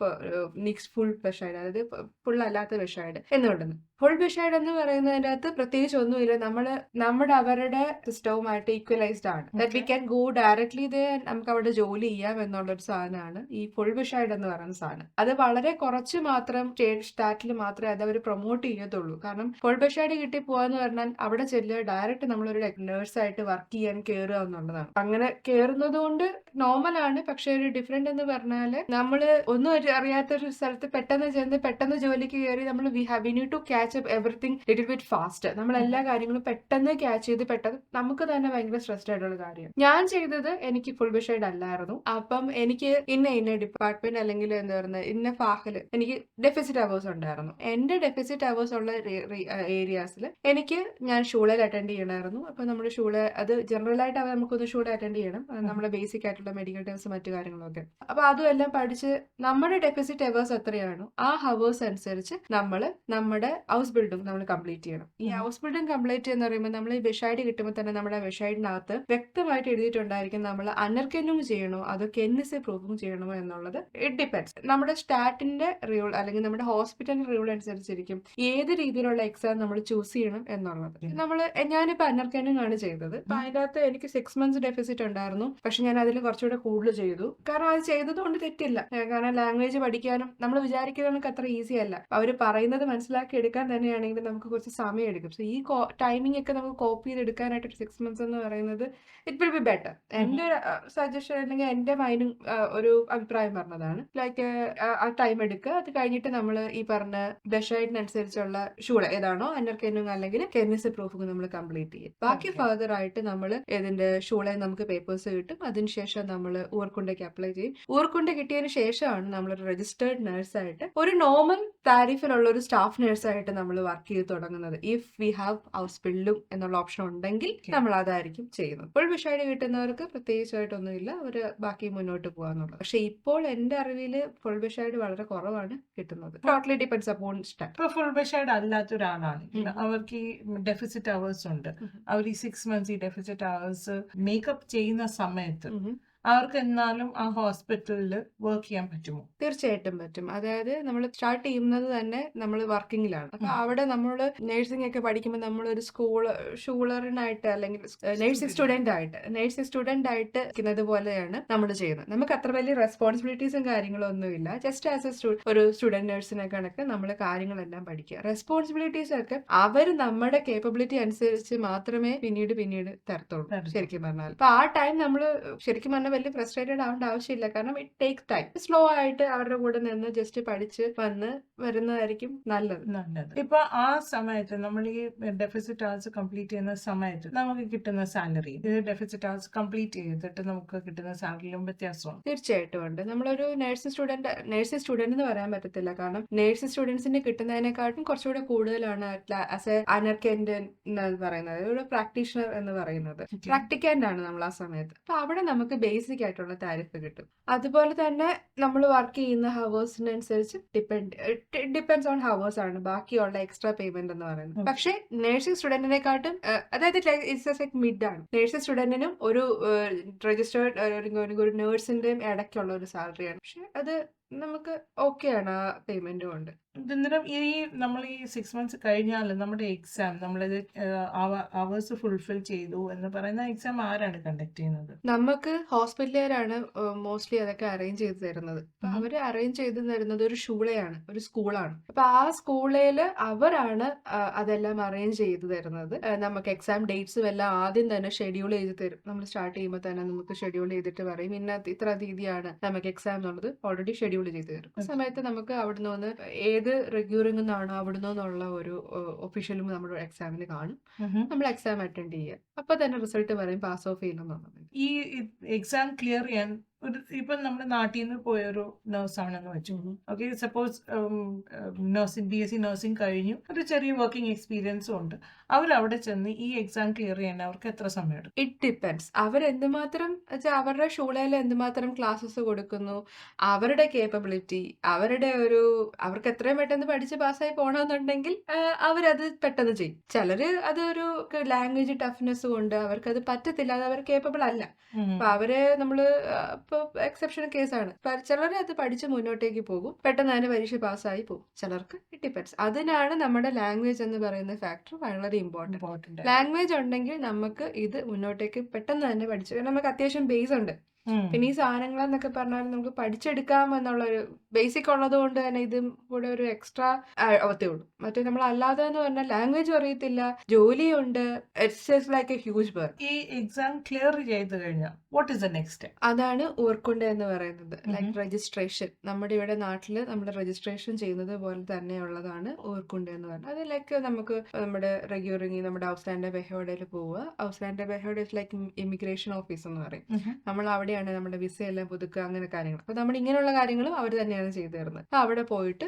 മിക്സ് ഫുൾ ബെഷൈഡ്, അതായത് ഫുൾ അല്ലാത്ത ബെഷൈഡ് എന്നുണ്ടെന്ന്. ഫുൾ ബെഷൈഡ് എന്ന് പറയുന്നതിന്റെ അകത്ത് പ്രത്യേകിച്ച് ഒന്നുമില്ല, നമ്മുടെ അവരുടെ സിസ്റ്റവുമായിട്ട് ഈക്വലൈസ്ഡ് ആണ്. That we can go directly നമുക്ക് അവിടെ ജോലി ചെയ്യാം എന്നുള്ളൊരു സാധനമാണ് ഈ ഫുൾ ബെഷൈഡ് എന്ന് പറയുന്ന സാധനം. അത് വളരെ കുറച്ച് മാത്രം സ്റ്റാറ്റിൽ മാത്രമേ അത് അവർ പ്രൊമോട്ട് ചെയ്യത്തുള്ളൂ. കാരണം ഫുൾ ബെഷൈഡ് കിട്ടി പോവാന്ന് പറഞ്ഞാൽ അവിടെ ചെല്ലുക, ഡയറക്റ്റ് നമ്മളൊരു നേഴ്സായിട്ട് വർക്ക് ചെയ്യാൻ കയറുക എന്നുള്ളതാണ്. അങ്ങനെ കയറുന്നത് കൊണ്ട് നോർമലാണ്. പക്ഷെ ഒരു ഡിഫറെന്റ് എന്ന് പറഞ്ഞാല് നമ്മള് ഒന്നും അറിയാത്തൊരു സ്ഥലത്ത് പെട്ടെന്ന് ജോലിക്ക് കയറി നമ്മൾ we need to catch up everything little bit fast. നമ്മൾ എല്ലാ കാര്യങ്ങളും പെട്ടെന്ന് ക്യാച്ച് ചെയ്ത് പെട്ടെന്ന് നമുക്ക് തന്നെ ഭയങ്കര സ്ട്രെസ്ഡ് ആയിട്ടുള്ള കാര്യം. ഞാൻ ചെയ്തത് എനിക്ക് ഫുൾ ബെഷൈഡ് അല്ലായിരുന്നു. അപ്പം എനിക്ക് ഇന്ന ഡിപ്പാർട്ട്മെന്റ് അല്ലെങ്കിൽ എന്താ പറയുന്നത് ഇന്ന ഫാഹില് എനിക്ക് ഡെഫിസിറ്റ് അവേഴ്സ് ഉണ്ടായിരുന്നു. എന്റെ ഡെഫിസിറ്റ് അവേഴ്സ് ഉള്ള ഏരിയാസിൽ ഞാൻ ഷൂളയിൽ അറ്റൻഡ് ചെയ്യണമായിരുന്നു. അപ്പൊ നമ്മുടെ ഷൂള് അത് ജനറൽ ആയിട്ട് നമുക്കൊന്ന് ഷൂള് അറ്റൻഡ് ചെയ്യണം, നമ്മുടെ ബേസിക് ആയിട്ടുള്ള മെഡിക്കൽ ടേംസ് മറ്റു കാര്യങ്ങളൊക്കെ. അപ്പൊ അതും എല്ലാം പഠിച്ച് നമ്മുടെ ഡെഫിസിറ്റ് അവേഴ്സ് എത്രയാണോ ആ ഹവേഴ്സ് അനുസരിച്ച് നമ്മൾ നമ്മുടെ ഹൗസ് ബിൽഡിംഗ് നമ്മൾ കംപ്ലീറ്റ് ചെയ്യണം. ഈ ഹൗസ് ബിൽഡിംഗ് കംപ്ലീറ്റ് ചെയ്യുന്ന പറയുമ്പോൾ നമ്മൾ ഈ ബെഷൈഡ് കിട്ടുമ്പോൾ തന്നെ നമ്മുടെ ബെഷൈഡിനകത്ത് വ്യക്തമായിട്ട് എഴുതിയിട്ടുണ്ടായിരിക്കും നമ്മൾ അനർക്കെന്നും ചെയ്യണോ അതോ കെന്നിസി പ്രൂഫും ചെയ്യണമോ എന്നുള്ളത്. It depends. നമ്മുടെ സ്റ്റാറ്റിന്റെ റൂൾ അല്ലെങ്കിൽ നമ്മുടെ ഹോസ്പിറ്റൽ റൂൾ അനുസരിച്ചിരിക്കും ഏത് രീതിയിലുള്ള എക്സാം നമ്മൾ ചൂസ് ചെയ്യണം എന്നുള്ളത്. ഞാനിപ്പോ അനർക്കെന്നും ആണ് ചെയ്തത്. അപ്പൊ അതിനകത്ത് എനിക്ക് 6 months ഡെഫിസിറ്റ് ഉണ്ടായിരുന്നു. പക്ഷെ ഞാൻ അതിൽ കുറച്ചുകൂടെ കൂടുതൽ ചെയ്തു. കാരണം അത് ചെയ്തത് കൊണ്ട് തെറ്റില്ല. കാരണം ലാംഗ്വേജ് പഠിക്കാനും നമ്മൾ വിചാരിക്കുന്നത് അത്ര ഈസി അല്ല. അവർ പറയുന്നത് മനസ്സിലാക്കി എടുക്കാൻ തന്നെയാണെങ്കിൽ നമുക്ക് കുറച്ച് സമയം എടുക്കും. സോ ഈ ടൈമിംഗ് ഒക്കെ നമുക്ക് കോപ്പി ചെയ്ത് എടുക്കാനായിട്ട് 6 months എന്ന് പറയുന്നത് ഇറ്റ് വിൽ ബി ബെറ്റർ. എന്റെ സജഷൻ അല്ലെങ്കിൽ എന്റെ മൈൻഡും ഒരു അഭിപ്രായം പറഞ്ഞതാണ്. ലൈക്ക് ആ ടൈം എടുക്കുക. അത് കഴിഞ്ഞിട്ട് നമ്മൾ ഈ പറഞ്ഞ ബെഷൈഡിനനുസരിച്ചുള്ള ഷൂള് ഏതാണോ അനർക്കെന്നും അല്ലെങ്കിൽ കെന്നിസി പ്രൂഫും നമ്മൾ കംപ്ലീറ്റ് ചെയ്യും. ബാക്കി ഫർദർ ആയിട്ട് നമ്മൾ ഇതിന്റെ ഷൂളെ നമുക്ക് പേപ്പേഴ്സ് കിട്ടും. അതിനുശേഷം നമ്മൾ ഊർക്കുണ്ടയ്ക്ക് അപ്ലൈ ചെയ്യും. ഊർക്കുണ്ട കിട്ടിയതിന് ശേഷമാണ് നമ്മളൊരു രജിസ്റ്റേർഡ് നഴ്സായിട്ട് ഒരു നോർമൽ താരിഫിലുള്ള ഒരു സ്റ്റാഫ് നഴ്സായിട്ട് നമ്മൾ വർക്ക് ചെയ്ത് തുടങ്ങുന്നത്. ഇഫ് വി ഹാവ് ഹൗസ് ബിൽഡും എന്നുള്ള ഓപ്ഷൻ ഉണ്ടെങ്കിൽ നമ്മൾ അതായിരിക്കും ചെയ്യുന്നത്. ഫുൾ ബെഷൈഡ് കിട്ടുന്നവർക്ക് പ്രത്യേകിച്ചായിട്ടൊന്നുമില്ല, അവര് ബാക്കി മുന്നോട്ട് പോകാന്നുള്ളത്. പക്ഷെ ഇപ്പോൾ എന്റെ അറിവില് ഫുൾ ബെഷൈഡ് വളരെ കുറവാണ് കിട്ടുന്നത്. Totally depends upon staff. ഇപ്പൊ ഫുൾ ബെഷൈഡ് അല്ലാത്ത ഒരാളാണ്, അവർക്ക് ഈ ഡെഫിസിറ്റ് അവേഴ്സ് ഉണ്ട്. അവർ ഈ 6 months ഈ ഡെഫിസിറ്റ് അവേഴ്സ് മേക്കപ്പ് ചെയ്യുന്ന സമയത്ത് അവർക്ക് എന്നാലും ആ ഹോസ്പിറ്റലിൽ വർക്ക് ചെയ്യാൻ പറ്റുമോ? തീർച്ചയായിട്ടും പറ്റും. അതായത് നമ്മൾ സ്റ്റാർട്ട് ചെയ്യുന്നത് തന്നെ നമ്മൾ വർക്കിങ്ങിലാണ്. അപ്പൊ അവിടെ നമ്മള് നഴ്സിംഗ് ഒക്കെ പഠിക്കുമ്പോൾ നമ്മളൊരു ഷൂളറിനായിട്ട് അല്ലെങ്കിൽ നഴ്സിംഗ് സ്റ്റുഡന്റ് ആയിട്ട് ഇരിക്കുന്നത് പോലെയാണ് നമ്മൾ ചെയ്യുന്നത്. നമുക്ക് അത്ര വലിയ റെസ്പോൺസിബിലിറ്റീസും കാര്യങ്ങളും ഒന്നുമില്ല. ജസ്റ്റ് ആസ് എ ഒരു സ്റ്റുഡന്റ് നഴ്സിനെ കണക്ക് നമ്മൾ കാര്യങ്ങളെല്ലാം പഠിക്കുക. റെസ്പോൺസിബിലിറ്റീസ് ഒക്കെ അവർ നമ്മുടെ കേപ്പബിലിറ്റി അനുസരിച്ച് മാത്രമേ പിന്നീട് തരത്തുള്ളൂ ശരിക്കും പറഞ്ഞാൽ. അപ്പൊ ആ ടൈം നമ്മൾ ശരിക്കും പറഞ്ഞാൽ വലിയ ഫ്രസ്ട്രേറ്റഡ് ആവേണ്ട ആവശ്യമില്ല. കാരണം ഇറ്റ് ടേക്ക് ടൈം. സ്ലോ ആയിട്ട് അവരുടെ കൂടെ നിന്ന് ജസ്റ്റ് പഠിച്ച് വരുന്നതായിരിക്കും നല്ലത്. ഇപ്പൊ ആ സമയത്ത് നമ്മൾ ഈ ഡെഫിസിറ്റ് അവേഴ്സ് കംപ്ലീറ്റ് ചെയ്യുന്ന സമയത്ത് നമുക്ക് കിട്ടുന്ന സാലറി ഡെഫിസിറ്റ് അവേഴ്സ് കംപ്ലീറ്റ് ചെയ്തിട്ട് നമുക്ക് കിട്ടുന്ന സാലറിയിലും വ്യത്യാസമാണ്. തീർച്ചയായിട്ടും ഉണ്ട്. നമ്മളൊരു നഴ്സിംഗ് സ്റ്റുഡന്റ് എന്ന് പറയാൻ പറ്റത്തില്ല. കാരണം നഴ്സിംഗ് സ്റ്റുഡൻസിന് കിട്ടുന്നതിനെക്കാട്ടും കുറച്ചുകൂടെ കൂടുതലാണ് ആസ് എ അനർക്കൻഡ് എന്ന് പറയുന്നത്, ഒരു പ്രാക്ടീഷണർ എന്ന് പറയുന്നത്. പ്രാക്ടിക്കൻ്റ് ആണ് നമ്മൾ ആ സമയത്ത്. അപ്പൊ അവിടെ നമുക്ക് ബേസിക് ആയിട്ടുള്ള താരിഫ് കിട്ടും. അതുപോലെ തന്നെ നമ്മൾ വർക്ക് ചെയ്യുന്ന ഹവേഴ്സിനനുസരിച്ച് ഡിപ്പെൻഡ്സ് ഓൺ ഹവേഴ്സ് ആണ് ബാക്കിയുള്ള എക്സ്ട്രാ പേയ്മെന്റ് എന്ന് പറയുന്നത്. പക്ഷെ നഴ്സിംഗ് സ്റ്റുഡന്റിനെക്കാട്ടും അതായത് ഇറ്റ്സ് ലൈക്ക് മിഡ് ആണ്. നഴ്സിംഗ് സ്റ്റുഡന്റിനും ഒരു രജിസ്റ്റേർഡ് ഒരു നഴ്സിന്റെയും ഇടയ്ക്കുള്ള ഒരു സാലറിയാണ്. പക്ഷെ അത് നമുക്ക് ഓക്കെയാണ് ആ പേയ്മെന്റും ഉണ്ട്. അന്നേരം നമ്മൾ ഈ 6 months കഴിഞ്ഞാൽ നമ്മുടെ എക്സാം നമ്മളിത് അവേഴ്സ് ഫുൾഫിൽ ചെയ്തു എന്ന് പറയുന്ന എക്സാം ആരാണ് കണ്ടക്ട് ചെയ്യുന്നത്? നമുക്ക് ഹോസ്പിറ്റലുകാരാണ് മോസ്റ്റ്ലി അതൊക്കെ അറേഞ്ച് ചെയ്ത് തരുന്നത്. അപ്പൊ അവര് അറേഞ്ച് ചെയ്ത് തരുന്നത് ഒരു സ്കൂളാണ്. അപ്പൊ ആ സ്കൂളില് അവരാണ് അതെല്ലാം അറേഞ്ച് ചെയ്ത് തരുന്നത്. നമുക്ക് എക്സാം ഡേറ്റ്സും എല്ലാം ആദ്യം തന്നെ ഷെഡ്യൂൾ ചെയ്ത് തരും. നമ്മൾ സ്റ്റാർട്ട് ചെയ്യുമ്പോൾ തന്നെ നമുക്ക് ഷെഡ്യൂൾ ചെയ്തിട്ട് പറയും ഇത്ര തീയതിയാണ് നമുക്ക് എക്സാം എന്നുള്ളത് ഓൾറെഡി ഷെഡ്യൂൾ ചെയ്ത് തരും. ആ സമയത്ത് നമുക്ക് അവിടുന്ന് വന്ന് ഏത് റെഗ്യൂറിംഗ് നിന്നാണോ അവിടുന്ന് നിന്നുള്ള ഒരു ഒഫീഷ്യലും നമ്മുടെ എക്സാമിന് കാണും. നമ്മൾ എക്സാം അറ്റൻഡ് ചെയ്യുക. അപ്പൊ തന്നെ റിസൾട്ട് പറയും പാസ് ഓഫ് ചെയ്യുന്നുള്ളത്. ഈ എക്സാം ക്ലിയർ ചെയ്യാൻ ഇപ്പൊ നമ്മുടെ നാട്ടിൽ നിന്ന് പോയൊരു നഴ്സാണെന്ന് വെച്ചു. Okay, suppose nursing BSc nursing കഴിഞ്ഞു, ഒരു ചെറിയ വർക്കിംഗ് എക്സ്പീരിയൻസും ഉണ്ട്. അവരവിടെ ചെന്ന് ഈ എക്സാം ക്ലിയർ ചെയ്യാൻ അവർക്ക് എത്ര സമയം എടുക്കും? It depends. അവരെന്തുമാത്രം അവരുടെ ഷൂളയിൽ എന്തുമാത്രം ക്ലാസ്സസ് കൊടുക്കുന്നു, അവരുടെ കേപ്പബിലിറ്റി, അവർക്ക് എത്രയും പെട്ടെന്ന് പഠിച്ച് പാസ്സായി പോകണമെന്നുണ്ടെങ്കിൽ അവരത് പെട്ടെന്ന് ചെയ്യും. ചിലര് അതൊരു ലാംഗ്വേജ് ടഫ്നെസ് കൊണ്ട് അവർക്കത് പറ്റത്തില്ല, അത് അവർ കേപ്പബിൾ അല്ല. അപ്പൊ അവരെ നമ്മള് ഇപ്പൊ എക്സെപ്ഷൻ കേസാണ്. ചിലർ അത് പഠിച്ച് മുന്നോട്ടേക്ക് പോകും, പെട്ടെന്ന് തന്നെ പരീക്ഷ പാസ്സായി പോകും. ചിലർക്ക് ഇറ്റ് ഡിപ്പെൻഡ്സ്. അതിനാണ് നമ്മുടെ ലാംഗ്വേജ് എന്ന് പറയുന്ന ഫാക്ടർ വളരെ ഇമ്പോർട്ടന്റ്. ലാംഗ്വേജ് ഉണ്ടെങ്കിൽ നമുക്ക് ഇത് മുന്നോട്ടേക്ക് പെട്ടെന്ന് തന്നെ പഠിച്ചു. നമുക്ക് അത്യാവശ്യം ബേസ് ഉണ്ട്. പിന്നെ ഈ സാധനങ്ങളെന്നൊക്കെ പറഞ്ഞാൽ നമുക്ക് പഠിച്ചെടുക്കാം എന്നുള്ളൊരു ബേസിക് ഉള്ളത് കൊണ്ട് തന്നെ ഇതും കൂടെ ഒരു എക്സ്ട്രാ അവത്തേ ഉള്ളൂ. മറ്റേ നമ്മൾ അല്ലാതെ എന്ന് പറഞ്ഞാൽ ലാംഗ്വേജ് അറിയത്തില്ല, ജോലിയുണ്ട്, it's like A huge burden. ഈ എക്സാം ക്ലിയർ ചെയ്ത് കഴിഞ്ഞാൽ what is the next step? അതാണ് ഓർക്കുണ്ട എന്ന് പറയുന്നത്. Like registration. നമ്മുടെ ഇവിടെ നാട്ടില് നമ്മൾ രജിസ്ട്രേഷൻ ചെയ്യുന്നത് പോലെ തന്നെയുള്ളതാണ് ഓർക്കുണ്ട എന്ന് പറയുന്നത്. അത് ലൈക്ക് നമുക്ക് നമ്മുടെ റെഗ്യൂറിംഗ് നമ്മുടെ ഔസ്ലാൻഡ് ബെഹോഡയിൽ പോവുക. ഔസ്ലാൻഡ് ബെഹോഡ് ഇസ് ലൈക്ക് ഇമിഗ്രേഷൻ ഓഫീസ് എന്ന് പറയും. നമ്മൾ അവിടെയാണ് നമ്മുടെ വിസ എല്ലാം പുതുക്കുക, അങ്ങനെ കാര്യങ്ങൾ. അപ്പൊ നമ്മൾ ഇങ്ങനെയുള്ള കാര്യങ്ങളും അവർ തന്നെയാണ് ചെയ്തു തരുന്നത്. അപ്പൊ അവിടെ പോയിട്ട്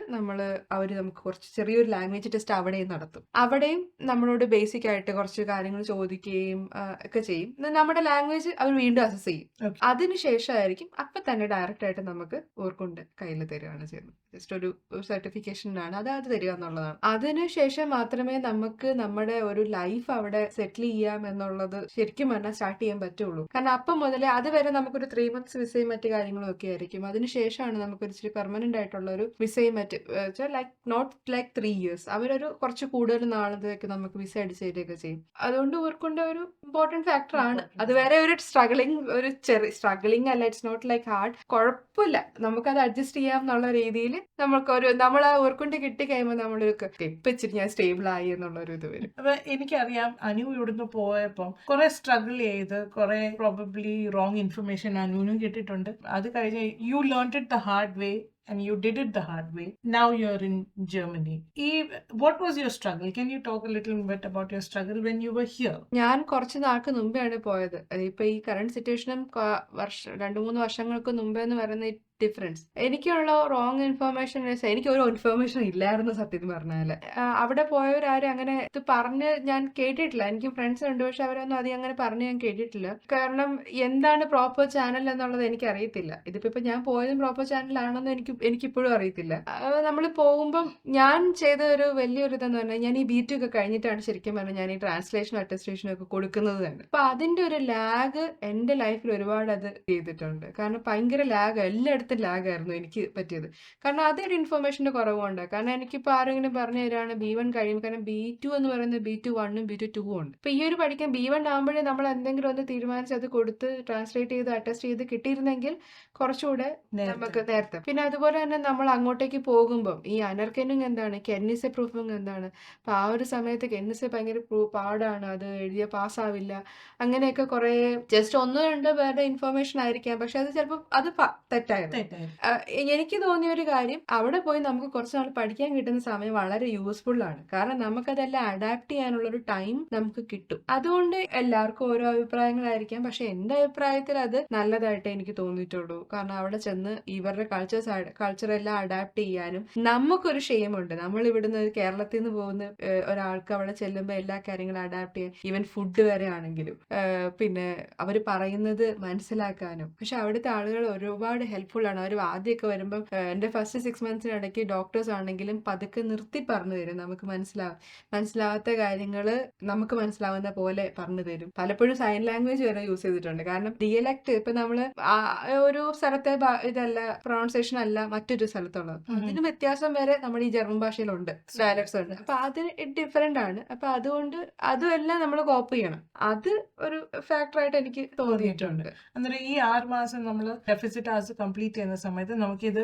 അവര് നമുക്ക് കുറച്ച് ചെറിയൊരു ലാംഗ്വേജ് ടെസ്റ്റ് അവിടെയും നടത്തും. അവിടെയും നമ്മളോട് ബേസിക് ആയിട്ട് കുറച്ച് കാര്യങ്ങൾ ചോദിക്കുകയും ഒക്കെ ചെയ്യും. നമ്മുടെ ലാംഗ്വേജ് അവർ വീണ്ടും അസസ് ചെയ്യും. അതിനുശേഷമായിരിക്കും അപ്പൊ തന്നെ ഡയറക്റ്റ് ആയിട്ട് നമുക്ക് ഓർക്കൊണ്ട് കയ്യിൽ തരികയാണ് ചെയ്യുന്നത്. ജസ്റ്റ് ഒരു സർട്ടിഫിക്കേഷനാണ് അത് തരിക എന്നുള്ളതാണ്. അതിനുശേഷം മാത്രമേ നമുക്ക് നമ്മുടെ ഒരു ലൈഫ് അവിടെ സെറ്റിൽ ചെയ്യാം എന്നുള്ളത് ശരിക്കും പറഞ്ഞാൽ സ്റ്റാർട്ട് ചെയ്യാൻ പറ്റുള്ളൂ. കാരണം അപ്പം മുതലേ അതുവരെ നമുക്കൊരു 3 months വിസയും മറ്റു കാര്യങ്ങളും ഒക്കെ ആയിരിക്കും. അതിനുശേഷമാണ് നമുക്കൊരു ഇച്ചിരി പെർമനന്റ് ആയിട്ടുള്ള ഒരു വിസയും ലൈക്ക് നോട്ട് ലൈക്ക് 3 years. അവരൊരു കുറച്ച് കൂടുതൽ നാളത്തേക്ക് നമുക്ക് വിസ അടിച്ച് തരികയൊക്കെ ചെയ്യും. അതുകൊണ്ട് ഓർക്കൊണ്ട ഒരു ഇമ്പോർട്ടന്റ് ഫാക്ടർ ആണ്. അതുവരെ ഒരു സ്ട്രഗ്ലിംഗ് അല്ല, ഇറ്റ്സ് നോട്ട് ലൈക്ക് ഹാർഡ്. കുഴപ്പമില്ല, നമുക്കത് അഡ്ജസ്റ്റ് ചെയ്യാം എന്നുള്ള രീതിയിൽ നമ്മൾ ആ ഓർക്കൊണ്ട് കിട്ടി കഴിയുമ്പോൾ നമ്മളൊരു ഇപ്പൊ ഇച്ചിരി ഞാൻ സ്റ്റേബിൾ ആയി എന്നുള്ളൊരു ഇത് വരും. അപ്പൊ എനിക്കറിയാം അനു ഇവിടുന്ന് പോയപ്പം കുറെ സ്ട്രഗിൾ ചെയ്ത് കുറെ പ്രോബബ്ലി റോങ് ഇൻഫർമേഷൻ അനുവിനും കിട്ടിയിട്ടുണ്ട്. അത് കഴിഞ്ഞ് you learned it the hard way and you did it the hard way. Now you're in Germany. What was your struggle? Can you talk a little bit about your struggle when you were here? ഞാൻ കുറച്ച് നാൾക്ക് മുമ്പെയാണ് പോയത്. ഇപ്പൊ ഈ കറണ്ട് സിറ്റുവേഷനും 2-3 വർഷങ്ങൾക്ക് മുമ്പേ എന്ന് പറയുന്നത് ഡിഫറൻസ്. എനിക്കുള്ള റോങ് ഇൻഫർമേഷൻ എനിക്ക് ഒരു ഇൻഫർമേഷൻ ഇല്ലായിരുന്നു സത്യം പറഞ്ഞാല്. അവിടെ പോയവരാരും അങ്ങനെ ഇത് പറഞ്ഞ് ഞാൻ കേട്ടിട്ടില്ല. എനിക്ക് ഫ്രണ്ട്സ് ഉണ്ട്, പക്ഷെ അവരൊന്നും അധികം അങ്ങനെ പറഞ്ഞ് ഞാൻ കേട്ടിട്ടില്ല. കാരണം എന്താണ് പ്രോപ്പർ ചാനൽ എന്നുള്ളത് എനിക്ക് അറിയത്തില്ല. ഇതിപ്പോ ഞാൻ പോയതും പ്രോപ്പർ ചാനലാണെന്ന് എനിക്കിപ്പോഴും അറിയത്തില്ല. നമ്മൾ പോകുമ്പം ഞാൻ ചെയ്ത ഒരു വലിയൊരു ഇതെന്ന് പറഞ്ഞാൽ ഞാൻ ഈ B2 ഒക്കെ കഴിഞ്ഞിട്ടാണ് ശരിക്കും പറഞ്ഞാൽ ഞാൻ ഈ ട്രാൻസ്ലേഷനും അറ്റസ്റ്റേഷനും ഒക്കെ കൊടുക്കുന്നത് തന്നെ. അപ്പൊ അതിന്റെ ഒരു ലാഗ് എന്റെ ലൈഫിൽ ഒരുപാട് അത് ചെയ്തിട്ടുണ്ട്. കാരണം ഭയങ്കര ലാഗ്, എല്ലായിടത്തും ലാഗായിരുന്നു എനിക്ക് പറ്റിയത്. കാരണം അതൊരു ഇൻഫർമേഷന്റെ കുറവുണ്ട്. കാരണം എനിക്കിപ്പോൾ ആരെങ്കിലും പറഞ്ഞു തരാണ് B1 കഴിയുമ്പോൾ, കാരണം B2 എന്ന് പറയുന്നത് B2 1ഉം B2 2ഉം ഉണ്ട്. അപ്പൊ ഈ ഒരു പഠിക്കാൻ B1 ആകുമ്പോഴേ നമ്മൾ എന്തെങ്കിലും ഒന്ന് തീരുമാനിച്ച് അത് കൊടുത്ത് ട്രാൻസ്ലേറ്റ് ചെയ്ത് അറ്റസ്റ്റ് ചെയ്ത് കിട്ടിയിരുന്നെങ്കിൽ കുറച്ചുകൂടെ നമുക്ക് നേരത്തെ. പിന്നെ അതുപോലെ തന്നെ നമ്മൾ അങ്ങോട്ടേക്ക് പോകുമ്പോൾ ഈ അനർക്കനിങ് എന്താണ്, കെന്നിസെ പ്രൂഫിങ് എന്താണ്, അപ്പൊ ആ ഒരു സമയത്ത് കെന്നിസെ ഭയങ്കര പാടാണ്, അത് എഴുതിയ പാസ്സാവില്ല, അങ്ങനെയൊക്കെ കുറെ ജസ്റ്റ് ഒന്നോ രണ്ടോ പേരുടെ ഇൻഫർമേഷൻ ആയിരിക്കാം, പക്ഷെ അത് ചിലപ്പോൾ അത് തെറ്റായിരുന്നു. എനിക്ക് തോന്നിയ ഒരു കാര്യം, അവിടെ പോയി നമുക്ക് കുറച്ച് നാൾ പഠിക്കാൻ കിട്ടുന്ന സമയം വളരെ യൂസ്ഫുൾ ആണ്. കാരണം നമുക്കതെല്ലാം അഡാപ്റ്റ് ചെയ്യാനുള്ള ഒരു ടൈം നമുക്ക് കിട്ടും. അതുകൊണ്ട് എല്ലാവർക്കും ഓരോ അഭിപ്രായങ്ങളായിരിക്കാം, പക്ഷെ എന്റെ അഭിപ്രായത്തിൽ അത് നല്ലതായിട്ട് എനിക്ക് തോന്നിയിട്ടുള്ളൂ. കാരണം അവിടെ ചെന്ന് ഇവരുടെ കൾച്ചറെല്ലാം അഡാപ്റ്റ് ചെയ്യാനും നമുക്കൊരു ഷെയിമുണ്ട്. നമ്മൾ ഇവിടുന്ന് കേരളത്തിൽ നിന്ന് പോകുന്ന ഒരാൾക്ക് അവിടെ ചെല്ലുമ്പോൾ എല്ലാ കാര്യങ്ങളും അഡാപ്റ്റ് ചെയ്യാൻ, ഈവൻ ഫുഡ് വരെ ആണെങ്കിലും പിന്നെ അവർ പറയുന്നത് മനസ്സിലാക്കാനും. പക്ഷെ അവിടുത്തെ ആളുകൾ ഒരുപാട് ഹെൽപ്ഫുൾ ആണ്. അവർ ആദ്യമൊക്കെ വരുമ്പോൾ എൻ്റെ ഫസ്റ്റ് 6 മന്ത്സിനിടയ്ക്ക് ഡോക്ടേഴ്സ് ആണെങ്കിലും പതുക്കെ നിർത്തി പറഞ്ഞു തരും. നമുക്ക് മനസ്സിലാവാത്ത കാര്യങ്ങൾ നമുക്ക് മനസ്സിലാവുന്ന പോലെ പറഞ്ഞു തരും. പലപ്പോഴും സൈൻ ലാംഗ്വേജ് വരെ യൂസ് ചെയ്തിട്ടുണ്ട്. കാരണം ഡിയലക്ട് ഇപ്പൊ നമ്മള് ഒരു സ്ഥലത്തെ ഇതല്ല, പ്രൊണൗൺസിയേഷൻ അല്ല മറ്റൊരു സ്ഥലത്തുള്ളത്, അതിന് വ്യത്യാസം വരെ നമ്മുടെ ഈ ജർമ്മൻ ഭാഷയിലുണ്ട്, ഡയലക്ട്സ് ഉണ്ട്. അപ്പൊ അത് ഡിഫറെന്റ് ആണ്. അപ്പൊ അതുകൊണ്ട് അതുമെല്ലാം നമ്മൾ കോപ്പി ചെയ്യണം. അത് ഒരു ഫാക്ടറായിട്ട് എനിക്ക് തോന്നിയിട്ടുണ്ട്. അന്നേരം ഈ 6 മാസം നമ്മൾ ഡെഫിസിറ്റ് ആസ് കംപ്ലീറ്റ് ചെയ്യുന്ന സമയത്ത് നമുക്കിത്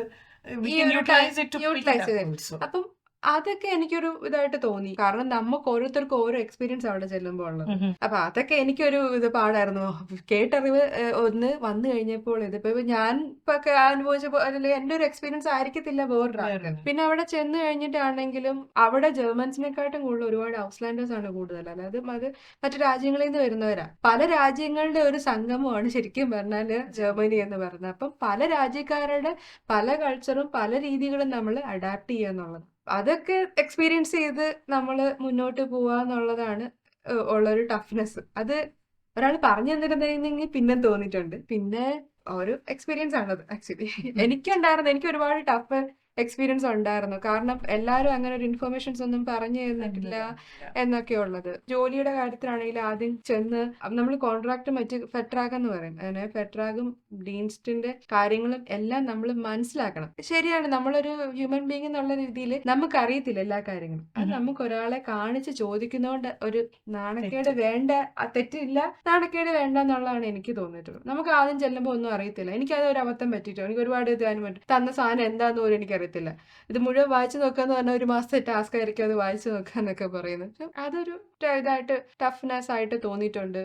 അപ്പം അതൊക്കെ എനിക്കൊരു ഇതായിട്ട് തോന്നി. കാരണം നമുക്ക് ഓരോരുത്തർക്കും ഓരോ എക്സ്പീരിയൻസ് അവിടെ ചെല്ലുമ്പോൾ ഉള്ളത്. അപ്പൊ അതൊക്കെ എനിക്കൊരു ഇത് പാടായിരുന്നു. കേട്ടറിവ് ഒന്ന് വന്നു കഴിഞ്ഞപ്പോൾ ഇതിപ്പോ ഞാൻ ഇപ്പൊ അനുഭവിച്ചപ്പോ അല്ലെങ്കിൽ എന്റെ ഒരു എക്സ്പീരിയൻസ് ആയിരിക്കത്തില്ല വേറൊരാൾക്ക്. പിന്നെ അവിടെ ചെന്ന് കഴിഞ്ഞിട്ടാണെങ്കിലും അവിടെ ജർമ്മൻസിനെക്കാട്ടും കൂടുതൽ ഒരുപാട് ഔട്ട്ലാൻഡേഴ്സ് ആണ് കൂടുതൽ. അല്ലാതെ അത് മറ്റു രാജ്യങ്ങളിൽ നിന്ന് വരുന്നവരാ. പല രാജ്യങ്ങളുടെ ഒരു സംഗമമാണ് ശരിക്കും പറഞ്ഞാല് ജർമ്മനി എന്ന് പറയുന്നത്. അപ്പം പല രാജ്യക്കാരുടെ പല കൾച്ചറും പല രീതികളും നമ്മൾ അഡാപ്റ്റ് ചെയ്യുക എന്നുള്ളത്, അതൊക്കെ എക്സ്പീരിയൻസ് ചെയ്ത് നമ്മൾ മുന്നോട്ട് പോവുക എന്നുള്ളതാണ് ഉള്ളൊരു ടഫ്നെസ്. അത് ഒരാൾ പറഞ്ഞു തന്നിരുന്നെങ്കിൽ പിന്നെ തോന്നിയിട്ടുണ്ട്. പിന്നെ ഒരു എക്സ്പീരിയൻസ് ആണത് ആക്ച്വലി. എനിക്ക് ഒരുപാട് ടഫ് എക്സ്പീരിയൻസ് ഉണ്ടായിരുന്നു. കാരണം എല്ലാവരും അങ്ങനെ ഒരു ഇൻഫർമേഷൻസ് ഒന്നും പറഞ്ഞു തന്നിട്ടില്ല എന്നൊക്കെ ഉള്ളത്. ജോലിയുടെ കാര്യത്തിലാണെങ്കിൽ ആദ്യം ചെന്ന് നമ്മൾ കോൺട്രാക്ട് മറ്റ് ഫെട്രാഗ് എന്ന് പറയും, അങ്ങനെ ഫെട്രാഗും ഡീൻസ്റ്റിന്റെ കാര്യങ്ങളും എല്ലാം നമ്മൾ മനസ്സിലാക്കണം. ശരിയാണ്, നമ്മളൊരു ഹ്യൂമൻ ബീങ് എന്നുള്ള രീതിയിൽ നമുക്ക് അറിയത്തില്ല എല്ലാ കാര്യങ്ങളും. അത് നമുക്ക് ഒരാളെ കാണിച്ച് ചോദിക്കുന്നതുകൊണ്ട് ഒരു നാണക്കേട് വേണ്ട, തെറ്റില്ല, നാണക്കേട് വേണ്ട എന്നുള്ളതാണ് എനിക്ക് തോന്നിയിട്ടുള്ളത്. നമുക്ക് ആദ്യം ചെല്ലുമ്പോൾ ഒന്നും അറിയത്തില്ല. എനിക്കത് ഒരു അബദ്ധം പറ്റിയിട്ടോ, എനിക്ക് ഒരുപാട് തന്ന സാധനം എന്താന്ന് പോലും എനിക്കറിയത്തില്ല. ഇത് മുഴുവൻ വായിച്ചു നോക്കാന്ന് പറഞ്ഞാൽ ഒരു മാസത്തെ ടാസ്ക് ആയിരിക്കും അത് വായിച്ചു നോക്കാന്നൊക്കെ പറയുന്നത്. അതൊരു ഇതായിട്ട് ടഫ്നെസ് ആയിട്ട് തോന്നിയിട്ടുണ്ട്.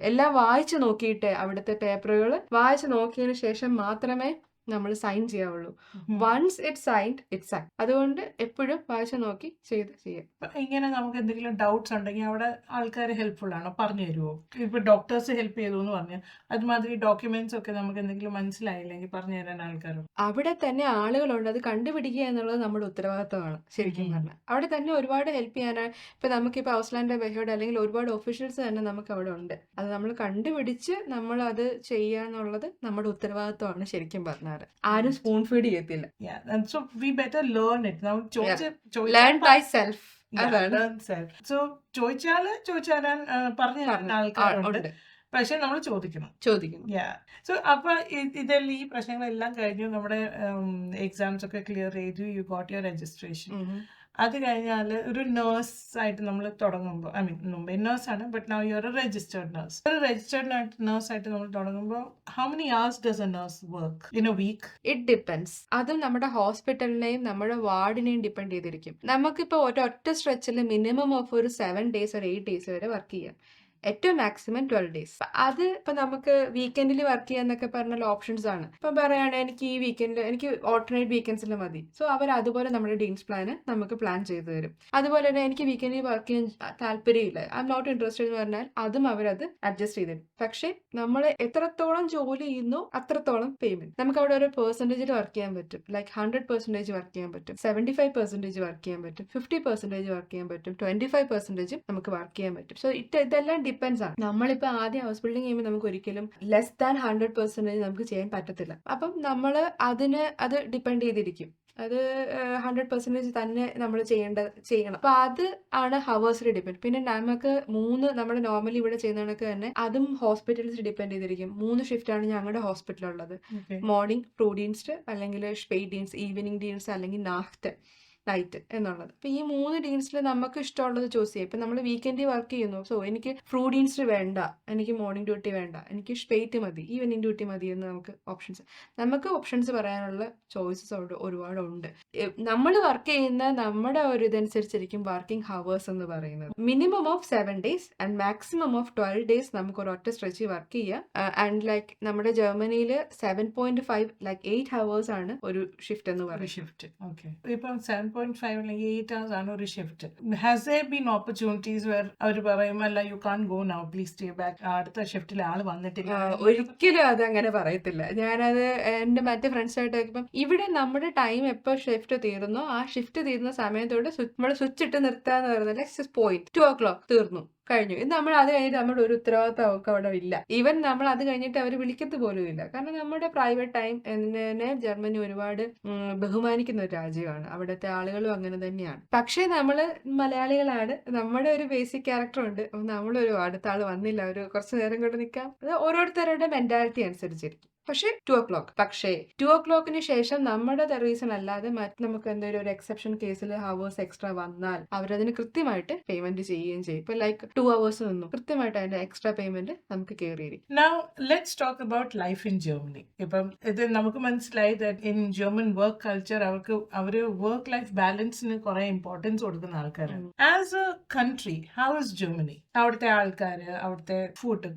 എല്ലാം വായിച്ചു നോക്കിയിട്ട് അവിടുത്തെ പേപ്പറുകൾ വായിച്ചു നോക്കിയതിന് ശേഷം മാത്രമേ നമ്മൾ സൈൻ ചെയ്യാവുള്ളൂ. Once it signed it sign. അതുകൊണ്ട് എപ്പോഴും വായിച്ചു നോക്കി ചെയ്യാം. ഇങ്ങനെ നമുക്ക് എന്തെങ്കിലും ഡൗട്ട്സ് ഉണ്ടെങ്കിൽ അവിടെ ആൾക്കാർ ഹെൽപ്ഫുൾ ആണോ, പറഞ്ഞു തരുമോ? ഇപ്പൊ ഡോക്ടേഴ്സ് ഹെൽപ്പ് ചെയ്തു എന്ന് പറഞ്ഞാൽ അതുമാതിരി ഡോക്യുമെന്റ്സ് ഒക്കെ നമുക്ക് എന്തെങ്കിലും മനസ്സിലായില്ലെങ്കിൽ പറഞ്ഞു തരാൻ ആൾക്കാരും അവിടെ തന്നെ ആളുകളുണ്ട്. അത് കണ്ടുപിടിക്കുക എന്നുള്ളത് നമ്മുടെ ഉത്തരവാദിത്തമാണ് ശരിക്കും പറഞ്ഞാൽ. അവിടെ തന്നെ ഒരുപാട് ഹെൽപ്പ് ചെയ്യാനാണ്. ഇപ്പൊ നമുക്കിപ്പോൾ ഔസ്ലാൻഡ് ബെഹോഡ് അല്ലെങ്കിൽ ഒരുപാട് ഓഫീഷ്യൽസ് തന്നെ നമുക്ക് അവിടെ ഉണ്ട്. അത് നമ്മൾ കണ്ടുപിടിച്ച് നമ്മൾ അത് ചെയ്യുക എന്നുള്ളത് നമ്മുടെ ഉത്തരവാദിത്തമാണ് ശരിക്കും പറഞ്ഞാൽ. ആരും സ്പൂൺ ഫീഡ് ചെയ്യത്തില്ല. So we better learn it. Now learn by self. ചോദിച്ചാൽ പറഞ്ഞു തരുന്ന ആൾക്കാരുണ്ട്, പക്ഷെ നമ്മൾ ചോദിക്കണം. സോ അപ്പൊ ഇതെല്ലാം ഈ പ്രശ്നങ്ങളെല്ലാം കഴിഞ്ഞു, നമ്മുടെ എക്സാംസ് ഒക്കെ ക്ലിയർ ചെയ്തു, യു ഗോട്ട് യുവർ രജിസ്ട്രേഷൻ. അത് കഴിഞ്ഞാൽ ഒരു നേഴ്സ് ആയിട്ട് നമ്മൾ തുടങ്ങുമ്പോൾ, മുമ്പേ നേഴ്സാണ്, but now you are a registered nurse. ഒരു രജിസ്റ്റേർഡ് നേഴ്സ് ആയിട്ട് നമ്മൾ തുടങ്ങുമ്പോൾ how many hours does a nurse work in a week? It depends. അതും നമ്മുടെ ഹോസ്പിറ്റലിനെയും നമ്മുടെ വാർഡിനെയും ഡിപ്പെൻഡ് ചെയ്തിരിക്കും. നമുക്കിപ്പോൾ ഒറ്റ സ്ട്രെച്ചിൽ മിനിമം ഓഫ് ഒരു 7 days or 8 days വരെ വർക്ക് ചെയ്യാം. ഏറ്റവും മാക്സിമം 12 ഡേയ്സ്. അത് ഇപ്പൊ നമുക്ക് വീക്കെൻഡിൽ വർക്ക് ചെയ്യാന്നൊക്കെ പറഞ്ഞാൽ ഓപ്ഷൻസ് ആണ്. ഇപ്പൊ പറയുകയാണെങ്കിൽ എനിക്ക് ഈ വീക്കെൻഡിൽ എനിക്ക് ഓൾട്ടർനേറ്റ് വീക്കെൻഡ്സിൽ മതി. സോ അവർ അതുപോലെ നമ്മുടെ ഡീൻസ് പ്ലാന് നമുക്ക് പ്ലാൻ ചെയ്തു തരും. അതുപോലെ തന്നെ എനിക്ക് വീക്കെൻഡിൽ വർക്ക് ചെയ്യാൻ താല്പര്യമില്ല, ഐ എം നോട്ട് ഇൻട്രസ്റ്റഡ് എന്ന് പറഞ്ഞാൽ അതും അവരത് അഡ്ജസ്റ്റ് ചെയ്ത് തരും. പക്ഷെ നമ്മൾ എത്രത്തോളം ജോലി ചെയ്യുന്നു അത്രത്തോളം പേയ്മെന്റ്. നമുക്ക് അവിടെ ഒരു പെർസെന്റേജിൽ വർക്ക് ചെയ്യാൻ പറ്റും. ലൈക്ക് 100% വർക്ക് ചെയ്യാൻ പറ്റും, 75% വർക്ക് ചെയ്യാൻ പറ്റും, 50% വർക്ക് ചെയ്യാൻ പറ്റും, 25% നമുക്ക് വർക്ക് ചെയ്യാൻ പറ്റും. സോ ഇതെല്ലാം ഡിപ്പെൻസ് ആണ്. നമ്മളിപ്പോ ആദ്യം ഹൗസ് ബിൽഡിംഗ് ചെയ്യുമ്പോൾ നമുക്ക് ഒരിക്കലും ലെസ് ദാൻ 100% നമുക്ക് ചെയ്യാൻ പറ്റത്തില്ല. അപ്പം നമ്മൾ അത് ഡിപ്പെൻഡ് ചെയ്തിരിക്കും. അത് 100% തന്നെ നമ്മൾ ചെയ്യണം. അപ്പൊ അത് ആണ് ഹവേഴ്സിൽ ഡിപ്പെൻഡ്. പിന്നെ നമുക്ക് നമ്മൾ നോർമലി ഇവിടെ ചെയ്യുന്ന കണക്ക് തന്നെ അതും ഹോസ്പിറ്റൽസ് ഡിപ്പെൻഡ് ചെയ്തിരിക്കും. 3 ഷിഫ്റ്റ് ആണ് ഞങ്ങളുടെ ഹോസ്പിറ്റലുള്ളത്. മോർണിംഗ് പ്രൂഡീൻസ്റ്റ്, അല്ലെങ്കിൽ സ്പെയ്ഡീൻസ്, ഈവനിങ് ഡീൻസ്, അല്ലെങ്കിൽ നൈറ്റ് എന്നുള്ളത്. അപ്പൊ ഈ 3 ഡീൻസിൽ നമുക്ക് ഇഷ്ടമുള്ളത് ചൂസ് ചെയ്യാം. ഇപ്പൊ നമ്മൾ വീക്കെൻഡിൽ വർക്ക് ചെയ്യുന്നു, സോ എനിക്ക് ഫ്രൂഡീൻസ് വേണ്ട, എനിക്ക് മോർണിംഗ് ഡ്യൂട്ടി വേണ്ട, എനിക്ക് സ്പെയ്റ്റ് മതി, ഈവനിങ് ഡ്യൂട്ടി മതി എന്ന് നമുക്ക് ഓപ്ഷൻസ് പറയാനുള്ള ചോയ്സസ് ഒരുപാടുണ്ട്. നമ്മൾ വർക്ക് ചെയ്യുന്ന നമ്മുടെ ഒരു ഇതനുസരിച്ചിരിക്കും വർക്കിംഗ് ഹവേഴ്സ് എന്ന് പറയുന്നത്. Minimum of 7 days and maximum of 12 days നമുക്ക് ഒരു ഒറ്റ സ്ട്രെച്ചിൽ വർക്ക് ചെയ്യാം. ആൻഡ് ലൈക്ക് നമ്മുടെ ജർമ്മനിയിൽ 7.5 ലൈക്ക് 8 hours ആണ് ഒരു ഷിഫ്റ്റ് എന്ന് പറയുന്നത്. Shift okay. ഇപ്പം 7.5 അല്ലെങ്കിൽ 8 hours ആണ് ഒരു shift. Has there been opportunities where അവർ പറയും അല്ല you can go now please stay back, അടുത്ത ഷിഫ്റ്റിൽ ആള് വന്നിട്ടില്ല? ഒരിക്കലും അത് അങ്ങനെ പറയത്തില്ല. ഞാനത് എന്റെ മറ്റേ ഫ്രണ്ട്സായിട്ട് ഇപ്പം ഇവിടെ നമ്മുടെ ടൈം എപ്പോൾ ഷിഫ്റ്റ് തീർന്നോ ആ ഷിഫ്റ്റ് തീരുന്ന സമയത്തോട് നമ്മൾ സ്വിച്ച് ഇട്ട് നിർത്താന്ന് പറയുന്നത് പോയിന്റ് 2 o'clock തീർന്നു കഴിഞ്ഞു. ഇത് നമ്മൾ അത് കഴിഞ്ഞിട്ട് നമ്മുടെ ഒരു ഉത്തരവാദിത്തം അവർക്ക് അവിടെ ഇല്ല. ഈവൻ നമ്മൾ അത് കഴിഞ്ഞിട്ട് അവർ വിളിക്കത്ത് പോലും ഇല്ല. കാരണം നമ്മുടെ പ്രൈവറ്റ് ടൈം എന്നതിനെ ജർമ്മനി ഒരുപാട് ബഹുമാനിക്കുന്ന ഒരു രാജ്യമാണ്. അവിടുത്തെ ആളുകളും അങ്ങനെ തന്നെയാണ്. പക്ഷേ നമ്മള് മലയാളികളാണ്, നമ്മുടെ ഒരു ബേസിക് ക്യാരക്ടർ ഉണ്ട്. നമ്മളൊരു അടുത്ത ആള് വന്നില്ല, ഒരു കുറച്ചു നേരം കൊണ്ട് നിൽക്കാം. അത് ഓരോരുത്തരുടെ മെന്റാലിറ്റി അനുസരിച്ചിരിക്കും. പക്ഷേ 2 o'clock. പക്ഷേ 2 o'clockന് ശേഷം നമ്മുടെ റീസൺ അല്ലാതെ നമുക്ക് എന്തെങ്കിലും ഒരു എക്സെപ്ഷൻ കേസിൽ ഹവേഴ്സ് എക്സ്ട്രാ വന്നാൽ അവരതിന് കൃത്യമായിട്ട് പേയ്മെന്റ് ചെയ്യുകയും ചെയ്യും. ഇപ്പൊ ലൈക്ക് 2 hours നിന്നു കൃത്യമായിട്ട് അതിന്റെ എക്സ്ട്രാ പേയ്മെന്റ് നമുക്ക് കയറിയിരിക്കും. Now let's talk about life in Germany. ഇപ്പം ഇത് നമുക്ക് മനസ്സിലായി that in German work culture അവര് വർക്ക് ലൈഫ് ബാലൻസിന് കുറെ ഇമ്പോർട്ടൻസ് കൊടുക്കുന്ന ആൾക്കാരാണ്. As A country, how is Germany? അവിടുത്തെ ആൾക്കാര്, അവിടുത്തെ ഫുഡ്,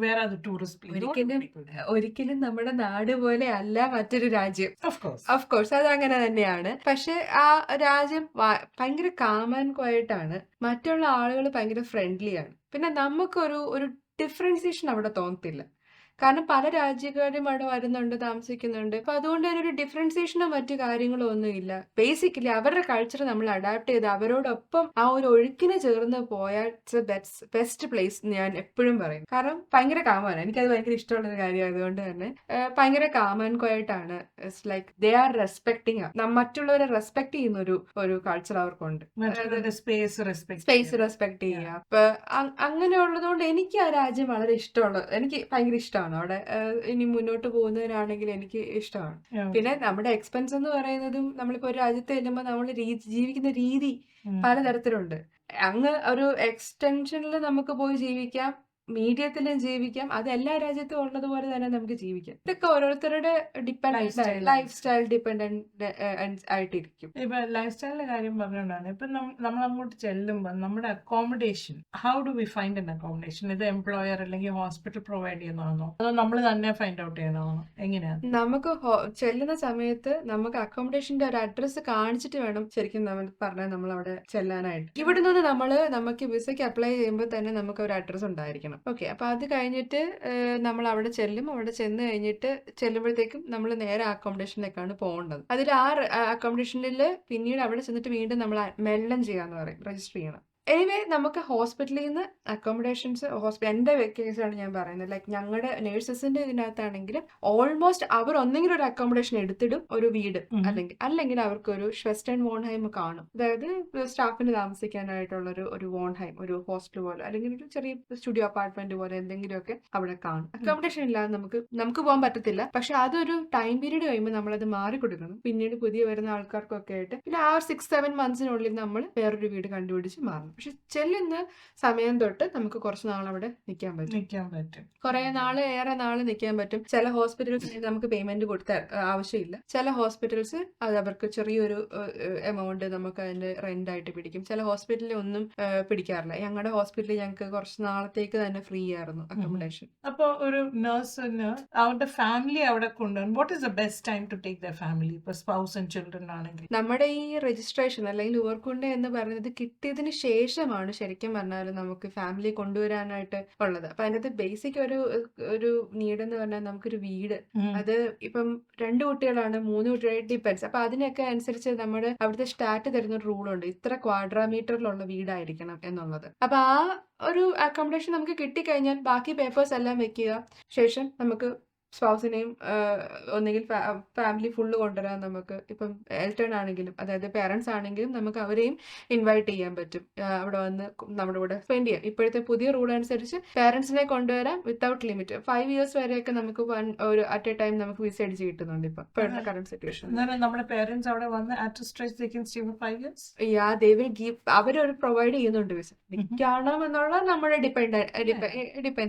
വേറെ അത് ടൂറിസ്റ്റ് ഒരിക്കലും നമ്മുടെ നാട് പോലെ അല്ല മറ്റൊരു രാജ്യം. ഓഫ് കോഴ്സ് അത് അങ്ങനെ തന്നെയാണ്. പക്ഷെ ആ രാജ്യം ഭയങ്കര കാം ആൻഡ് ക്വയറ്റ് ആണ്. മറ്റുള്ള ആളുകൾ ഭയങ്കര ഫ്രണ്ട്ലി ആണ്. പിന്നെ നമുക്കൊരു ഡിഫറൻസിയേഷൻ അവിടെ തോന്നത്തില്ല. കാരണം പല രാജ്യക്കാരും അവിടെ വരുന്നുണ്ട്, താമസിക്കുന്നുണ്ട്. അപ്പൊ അതുകൊണ്ട് തന്നെ ഒരു ഡിഫറൻസിയേഷനോ മറ്റു കാര്യങ്ങളോ ഒന്നുമില്ല. ബേസിക്കലി അവരുടെ കൾച്ചർ നമ്മൾ അഡാപ്റ്റ് ചെയ്ത് അവരോടൊപ്പം ആ ഒരു ഒഴുക്കിന് ചേർന്ന് പോയാൽ ബെസ്റ്റ് പ്ലേസ് ഞാൻ എപ്പോഴും പറയും. കാരണം ഭയങ്കര കാമാണ്. എനിക്കത് ഭയങ്കര ഇഷ്ടമുള്ള ഒരു കാര്യം ആയതുകൊണ്ട് തന്നെ ഭയങ്കര കാം ആൻഡ് ക്വയറ്റ് ആണ്. It's like they are respecting, മറ്റുള്ളവരെ റെസ്പെക്ട് ചെയ്യുന്ന ഒരു കൾച്ചർ അവർക്കുണ്ട്. സ്പേസ് റെസ്പെക്ട് ചെയ്യുക. അപ്പൊ അങ്ങനെയുള്ളതുകൊണ്ട് എനിക്ക് ആ രാജ്യം വളരെ ഇഷ്ടമുള്ളത്, എനിക്ക് ഭയങ്കര ഇഷ്ടമാണ്. അവിടെ ഇനി മുന്നോട്ട് പോകുന്നവരാണെങ്കിൽ എനിക്ക് ഇഷ്ടമാണ്. പിന്നെ നമ്മുടെ എക്സ്പെൻസ് എന്ന് പറയുന്നതും നമ്മളിപ്പോ ഒരു രാജ്യത്ത് ചെല്ലുമ്പോൾ നമ്മൾ ജീവിക്കുന്ന രീതി പലതരത്തിലുണ്ട്. അങ്ങ് ഒരു എക്സ്റ്റൻഷനിൽ നമുക്ക് പോയി ജീവിക്കാം, മീഡിയത്തിലും ജീവിക്കാം. അത് എല്ലാ രാജ്യത്തും ഉള്ളതുപോലെ തന്നെ നമുക്ക് ജീവിക്കാം. ഇതൊക്കെ ഓരോരുത്തരുടെ ലൈഫ് സ്റ്റൈൽ ഡിപ്പെൻഡന്റ് ആയിട്ടിരിക്കും. ഇപ്പൊ ലൈഫ് സ്റ്റൈലിന്റെ കാര്യം പറഞ്ഞുകൊണ്ടാണ് ഇപ്പൊ നമ്മൾ അങ്ങോട്ട് ചെല്ലുമ്പോൾ നമ്മുടെ accommodation, how do we find N accommodation? ഇത് എംപ്ലോയർ അല്ലെങ്കിൽ ഹോസ്പിറ്റൽ പ്രൊവൈഡ് ചെയ്യുന്നതാണോ അതോ നമ്മൾ തന്നെ ഫൈൻഡ് ഔട്ട് ചെയ്യണമാണോ? എങ്ങനെയാണ്? നമുക്ക് ചെല്ലുന്ന സമയത്ത് നമുക്ക് അക്കോമഡേഷന്റെ ഒരു അഡ്രസ്സ് കാണിച്ചിട്ട് വേണം ശരിക്കും പറഞ്ഞാൽ നമ്മൾ അവിടെ ചെല്ലാനായിട്ട്. ഇവിടെ നിന്ന് നമുക്ക് വിസയ്ക്ക് അപ്ലൈ ചെയ്യുമ്പോൾ തന്നെ നമുക്ക് ഒരു അഡ്രസ്സ് ഉണ്ടായിരിക്കണം. ഓക്കെ, അപ്പൊ അത് കഴിഞ്ഞിട്ട് നമ്മൾ അവിടെ ചെല്ലും. അവിടെ ചെന്ന് കഴിഞ്ഞിട്ട് ചെല്ലുമ്പോഴത്തേക്കും നമ്മൾ നേരെ അക്കോമഡേഷനിലേക്കാണ് പോകേണ്ടത്. അതിൽ അക്കോമഡേഷനിൽ പിന്നീട് അവിടെ ചെന്നിട്ട് വീണ്ടും നമ്മൾ മെല്ലം ചെയ്യാന്ന് പറയും, രജിസ്റ്റർ ചെയ്യണം. എനിവേ നമുക്ക് ഹോസ്പിറ്റലിൽ നിന്ന് അക്കോമഡേഷൻസ്, എന്റെ കേസാണ് ഞാൻ പറയുന്നത്. ലൈക്ക് ഞങ്ങളുടെ നേഴ്സസിന്റെ ഇതിനകത്താണെങ്കിൽ ഓൾമോസ്റ്റ് അവർ ഒന്നെങ്കിലും ഒരു അക്കോമഡേഷൻ എടുത്തിടും, ഒരു വീട്, അല്ലെങ്കിൽ അവർക്കൊരു ഷെസ്റ്റേൺ വോൺഹൈം കാണും. അതായത് സ്റ്റാഫിന് താമസിക്കാനായിട്ടുള്ള ഒരു വോൺഹൈം, ഒരു ഹോസ്റ്റൽ പോലെ, അല്ലെങ്കിൽ ഒരു ചെറിയ സ്റ്റുഡിയോ അപ്പാർട്ട്മെന്റ് പോലെ എന്തെങ്കിലുമൊക്കെ അവിടെ കാണും. അക്കോമഡേഷൻ ഇല്ലാതെ നമുക്ക് പോകാൻ പറ്റത്തില്ല. പക്ഷെ അതൊരു ടൈം പീരീഡ് കഴിയുമ്പോൾ നമ്മളത് മാറി കൊടുക്കണം. പിന്നീട് പുതിയ വരുന്ന ആൾക്കാർക്കൊക്കെ ആയിട്ട് പിന്നെ ആ 6-7 months നമ്മൾ വേറൊരു വീട് കണ്ടുപിടിച്ച് മാറണം. പക്ഷെ ചെല്ലുന്ന സമയം തൊട്ട് നമുക്ക് കുറച്ച് നാൾ അവിടെ നിൽക്കാൻ പറ്റും. നിൽക്കാൻ പറ്റും. കുറെ നാള് ഏറെ നാള് നിൽക്കാൻ പറ്റും. ചില ഹോസ്പിറ്റൽസ് നമുക്ക് പേയ്മെന്റ് കൊടുത്ത ആവശ്യമില്ല. ചില ഹോസ്പിറ്റൽസ് അത് അവർക്ക് ചെറിയൊരു എമൗണ്ട് നമുക്ക് അതിന്റെ റെന്റ് ആയിട്ട് പിടിക്കും. ചില ഹോസ്പിറ്റലിൽ ഒന്നും പിടിക്കാറില്ല. ഞങ്ങളുടെ ഹോസ്പിറ്റലിൽ ഞങ്ങൾക്ക് കുറച്ച് നാളത്തേക്ക് തന്നെ ഫ്രീ ആയിരുന്നു അക്കോമഡേഷൻ. അപ്പൊ ഒരു നഴ്സിന് അവരുടെ ഫാമിലി അവിടെ കൊണ്ടുവരും. What is the best time to take the family? ഇപ്പൊ സ്പൗസ് ആൻഡ് ചിൽഡ്രൻ ആണെങ്കിൽ നമ്മുടെ ഈ രജിസ്ട്രേഷൻ അല്ലെങ്കിൽ ഉവർക്കുണ്ട് എന്ന് പറയുന്നത് കിട്ടിയതിന് ശേഷമാണ് ശരിക്കും പറഞ്ഞാൽ നമുക്ക് ഫാമിലി കൊണ്ടുവരാനായിട്ട് ഉള്ളത്. അപ്പൊ അതിനകത്ത് ബേസിക് ഒരു നീഡ് എന്ന് പറഞ്ഞാൽ നമുക്കൊരു വീട്. അത് ഇപ്പം 2 കുട്ടികളാണ്, 3 കുട്ടികളെ ഡിപ്പെൻസ്. അപ്പൊ അതിനൊക്കെ അനുസരിച്ച് നമ്മുടെ അവിടുത്തെ സ്റ്റാറ്റ് തരുന്ന ഒരു റൂളുണ്ട്, ഇത്ര ക്വാഡ്രാമീറ്ററിലുള്ള വീടായിരിക്കണം എന്നുള്ളത്. അപ്പൊ ആ ഒരു അക്കോമഡേഷൻ നമുക്ക് കിട്ടിക്കഴിഞ്ഞാൽ ബാക്കി പേപ്പേഴ്സ് എല്ലാം വെക്കുക. ശേഷം നമുക്ക് സ്പൗസിനെയും ഒന്നുകിൽ ഫാമിലി ഫുള്ള് കൊണ്ടുവരാൻ നമുക്ക് ഇപ്പം എൽട്ടേൺ ആണെങ്കിലും അതായത് പേരൻസ് ആണെങ്കിലും നമുക്ക് അവരെയും ഇൻവൈറ്റ് ചെയ്യാൻ പറ്റും. അവിടെ വന്ന് നമ്മുടെ കൂടെ സ്പെൻഡ് ചെയ്യാം. ഇപ്പോഴത്തെ പുതിയ റൂൾ അനുസരിച്ച് പേരൻസിനെ കൊണ്ടുവരാം വിത്തൗട്ട് ലിമിറ്റ്. 5 years വരെയൊക്കെ നമുക്ക് ഒരു അറ്റ് എ ടൈം നമുക്ക് വിസ അടിച്ച് കിട്ടുന്നുണ്ട് ഇപ്പൊ ഇപ്പോഴത്തെ കറന്റ് സിറ്റുവേഷൻ. നമ്മുടെ പേരൻസ് അവിടെ വന്ന് അവരൊരു പ്രൊവൈഡ് ചെയ്യുന്നുണ്ട് വിസ. നിൽക്കണം എന്നുള്ള നമ്മുടെ ഡിപ്പെൻഡ്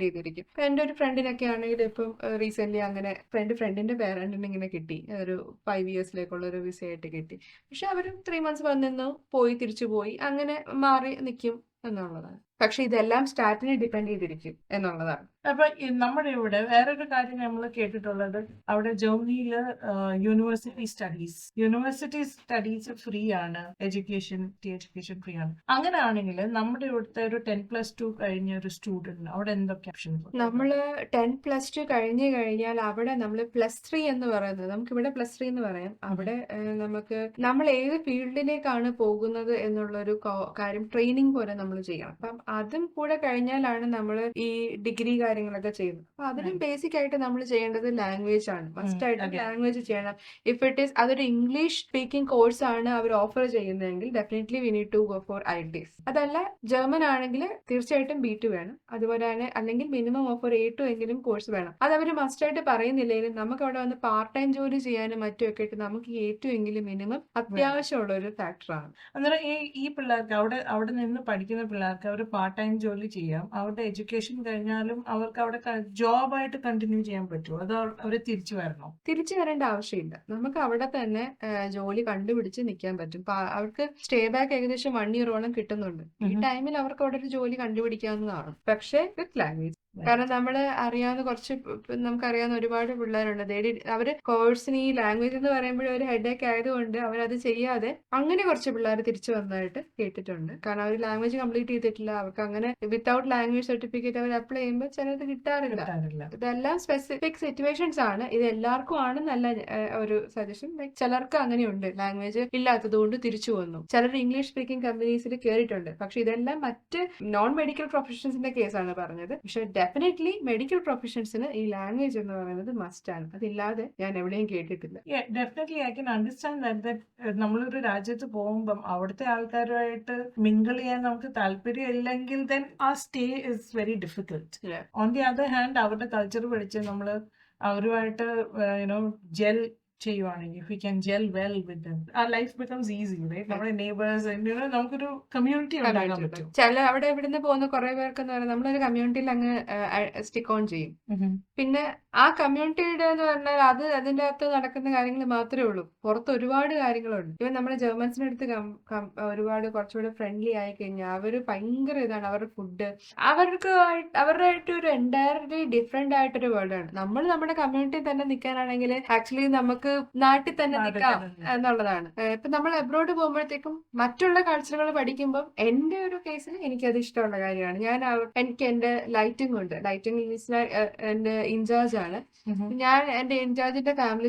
ചെയ്തിരിക്കും. എന്റെ ഒരു ഫ്രണ്ടിനൊക്കെ ആണെങ്കിൽ ഇപ്പം റീസെന്റ് അങ്ങനെ ഫ്രണ്ടിന്റെ പേരന്റിന് ഇങ്ങനെ കിട്ടി, ഒരു 5 yearsലേക്കുള്ള ഒരു വിസ ആയിട്ട് കിട്ടി. പക്ഷെ അവര് 3 months വന്നു പോയി തിരിച്ചു പോയി അങ്ങനെ മാറി നിൽക്കും എന്നുള്ളതാണ്. പക്ഷെ ഇതെല്ലാം സ്റ്റാറ്റിനെ ഡിപ്പെൻഡ് ചെയ്തിരിക്കും എന്നുള്ളതാണ്. അപ്പൊ നമ്മുടെ ഇവിടെ വേറൊരു കാര്യം നമ്മൾ കേട്ടിട്ടുള്ളത്, അവിടെ ജർമ്മനിയില് യൂണിവേഴ്സിറ്റി സ്റ്റഡീസ് ഫ്രീ ആണ്, എഡ്യൂക്കേഷൻ ഫ്രീ ആണ്. അങ്ങനെയാണെങ്കിൽ നമ്മുടെ ഇവിടുത്തെ ഒരു 10+2 കഴിഞ്ഞ ഒരു സ്റ്റുഡന്റ് അവിടെ എന്തൊക്കെ ഓപ്ഷൻ? നമ്മള് 10+2 കഴിഞ്ഞു കഴിഞ്ഞാൽ അവിടെ നമ്മൾ +3 എന്ന് പറയുന്നത്, നമുക്ക് ഇവിടെ +3 എന്ന് പറയാം. അവിടെ നമ്മൾ ഏത് ഫീൽഡിലേക്കാണ് പോകുന്നത് എന്നുള്ളൊരു കാര്യം ട്രെയിനിങ് പോലെ നമ്മൾ ചെയ്യണം. അപ്പം അതും കൂടെ കഴിഞ്ഞാലാണ് നമ്മൾ ഈ ഡിഗ്രി കാര്യങ്ങളൊക്കെ ചെയ്യുന്നത്. അപ്പൊ അതിനും ബേസിക് ആയിട്ട് നമ്മൾ ചെയ്യേണ്ടത് ലാംഗ്വേജ് ആണ്. മസ്റ്റ് ആയിട്ട് ലാംഗ്വേജ് ചെയ്യണം. ഇഫ് ഇറ്റ് ഈസ് അതൊരു ഇംഗ്ലീഷ് സ്പീക്കിംഗ് കോഴ്സ് ആണ് അവർ ഓഫർ ചെയ്യുന്നതെങ്കിൽ definitely we need to go for IELTS. അതല്ല ജർമ്മൻ ആണെങ്കിൽ തീർച്ചയായിട്ടും B2 വേണം. അതുപോലെ തന്നെ അല്ലെങ്കിൽ മിനിമം ഓഫ് ഒരു A2 എങ്കിലും കോഴ്സ് വേണം. അത് അവർ മസ്റ്റ് ആയിട്ട് പറയുന്നില്ലെങ്കിലും നമുക്ക് അവിടെ വന്ന് പാർട്ട് ടൈം ജോലി ചെയ്യാനും മറ്റുമൊക്കെ ആയിട്ട് നമുക്ക് A2 എങ്കിലും മിനിമം അത്യാവശ്യമുള്ള ഒരു ഫാക്ടറാണ്. അന്നേരം ഈ പിള്ളേർക്ക് അവിടെ നിന്ന് പഠിക്കുന്ന പിള്ളേർക്ക് അവർ പാർട്ട് ടൈം ജോലി ചെയ്യാം. അവരുടെ എഡ്യൂക്കേഷൻ കഴിഞ്ഞാലും അവർക്ക് അവിടെ ജോബായിട്ട് കണ്ടിന്യൂ ചെയ്യാൻ പറ്റുമോ, അതോ അവര് തിരിച്ചു വരേണ്ട ആവശ്യമില്ല. നമുക്ക് അവിടെ തന്നെ ജോലി കണ്ടുപിടിച്ച് നിൽക്കാൻ പറ്റും. അവർക്ക് സ്റ്റേ ബാക്ക് ഏകദേശം 1 year കിട്ടുന്നുണ്ട്. ഈ ടൈമിൽ അവർക്ക് അവിടെ ഒരു ജോലി കണ്ടുപിടിക്കാവുന്നതാണ്, പക്ഷേ വിത്ത് ലാംഗ്വേജ്. കാരണം നമുക്കറിയാവുന്ന ഒരുപാട് പിള്ളേരുണ്ട്. അവര് കോഴ്സിന് ഈ ലാംഗ്വേജ് എന്ന് പറയുമ്പോഴേ ഒരു ഹെഡേക്ക് ആയതുകൊണ്ട് അവരത് ചെയ്യാതെ അങ്ങനെ കുറച്ച് പിള്ളേർ തിരിച്ചു വന്നതായിട്ട് കേട്ടിട്ടുണ്ട്. കാരണം അവർ ലാംഗ്വേജ് കംപ്ലീറ്റ് ചെയ്തിട്ടില്ല. അവർക്ക് അങ്ങനെ വിത്തൗട്ട് ലാംഗ്വേജ് സർട്ടിഫിക്കറ്റ് അവർ അപ്ലൈ ചെയ്യുമ്പോൾ ചിലത് കിട്ടാറില്ല. ഇതെല്ലാം സ്പെസിഫിക് സിറ്റുവേഷൻസ് ആണ്. ഇത് എല്ലാവർക്കും ആണ് നല്ല ഒരു സജഷൻ. ചിലർക്ക് അങ്ങനെയുണ്ട്, ലാംഗ്വേജ് ഇല്ലാത്തത് കൊണ്ട് തിരിച്ചു വന്നു. ചിലർ ഇംഗ്ലീഷ് സ്പീക്കിംഗ് കമ്പനീസിൽ കയറിയിട്ടുണ്ട്. പക്ഷെ ഇതെല്ലാം മറ്റ് നോൺ മെഡിക്കൽ പ്രൊഫഷൻസിന്റെ കേസാണ് പറഞ്ഞത്. പക്ഷെ ഡെഫിനറ്റ്ലി മെഡിക്കൽ പ്രൊഫഷൻസിന് ഈ ലാംഗ്വേജ് എന്ന് പറയുന്നത് മസ്റ്റ് ആണ്. അതില്ലാതെ ഞാൻ എവിടെയും കേട്ടിട്ടില്ല. Definitely I can understand that നമ്മളൊരു രാജ്യത്ത് പോകുമ്പം അവിടുത്തെ ആൾക്കാരുമായിട്ട് മിങ്കിൾ ചെയ്യാൻ നമുക്ക് താല്പര്യം ഇല്ലെങ്കിൽ ദെൻ ആ stay is very difficult. On the other hand അവരുടെ കൾച്ചർ പഠിച്ച് നമ്മൾ അവരുമായിട്ട് ജെൽ ചെയ്യുവാണെങ്കിൽ, if we can gel well with them, our life becomes easy, right? നമ്മുടെ നെയ്ബേഴ്സ് നമുക്കൊരു കമ്മ്യൂണിറ്റി ഉണ്ടാക്കാൻ പറ്റും. അവിടെ ഇവിടുന്ന് പോകുന്ന കുറെ പേർക്ക് എന്ന് പറയുന്നത് നമ്മളൊരു കമ്മ്യൂണിറ്റിയിൽ അങ്ങ് സ്റ്റിക്ക് ഓൺ ചെയ്യും. പിന്നെ ആ കമ്മ്യൂണിറ്റിയുടെ എന്ന് പറഞ്ഞാൽ അതിന്റെ അകത്ത് നടക്കുന്ന കാര്യങ്ങൾ മാത്രമേ ഉള്ളൂ. പുറത്ത് ഒരുപാട് കാര്യങ്ങളുണ്ട്. ഇവൻ നമ്മുടെ ജർമ്മൻസിന്റെ അടുത്ത് ഒരുപാട് കുറച്ചുകൂടെ ഫ്രണ്ട്ലി ആയി കഴിഞ്ഞാൽ അവര് ഭയങ്കര ഇതാണ്. അവരുടെ ഫുഡ് അവരുടെ ആയിട്ട് ഒരു എൻറ്റയർലി ഡിഫറെന്റ് ആയിട്ടൊരു വേർഡാണ്. നമ്മൾ നമ്മുടെ കമ്മ്യൂണിറ്റിയിൽ തന്നെ നിൽക്കാനാണെങ്കിൽ ആക്ച്വലി നമുക്ക് നാട്ടിൽ തന്നെ നിൽക്കാം എന്നുള്ളതാണ്. ഇപ്പൊ നമ്മൾ എബ്രോഡ് പോകുമ്പോഴത്തേക്കും മറ്റുള്ള കൾച്ചറുകൾ പഠിക്കുമ്പോൾ എന്റെ ഒരു കേസിൽ എനിക്കത് ഇഷ്ടമുള്ള കാര്യമാണ്. എനിക്ക് എന്റെ ലൈറ്റിംഗ് ഉണ്ട്. ലൈറ്റിംഗ് എന്റെ ഇൻചാർജ് ആണ്. എന്റെ ഇൻചാർജിന്റെ ഫാമിലി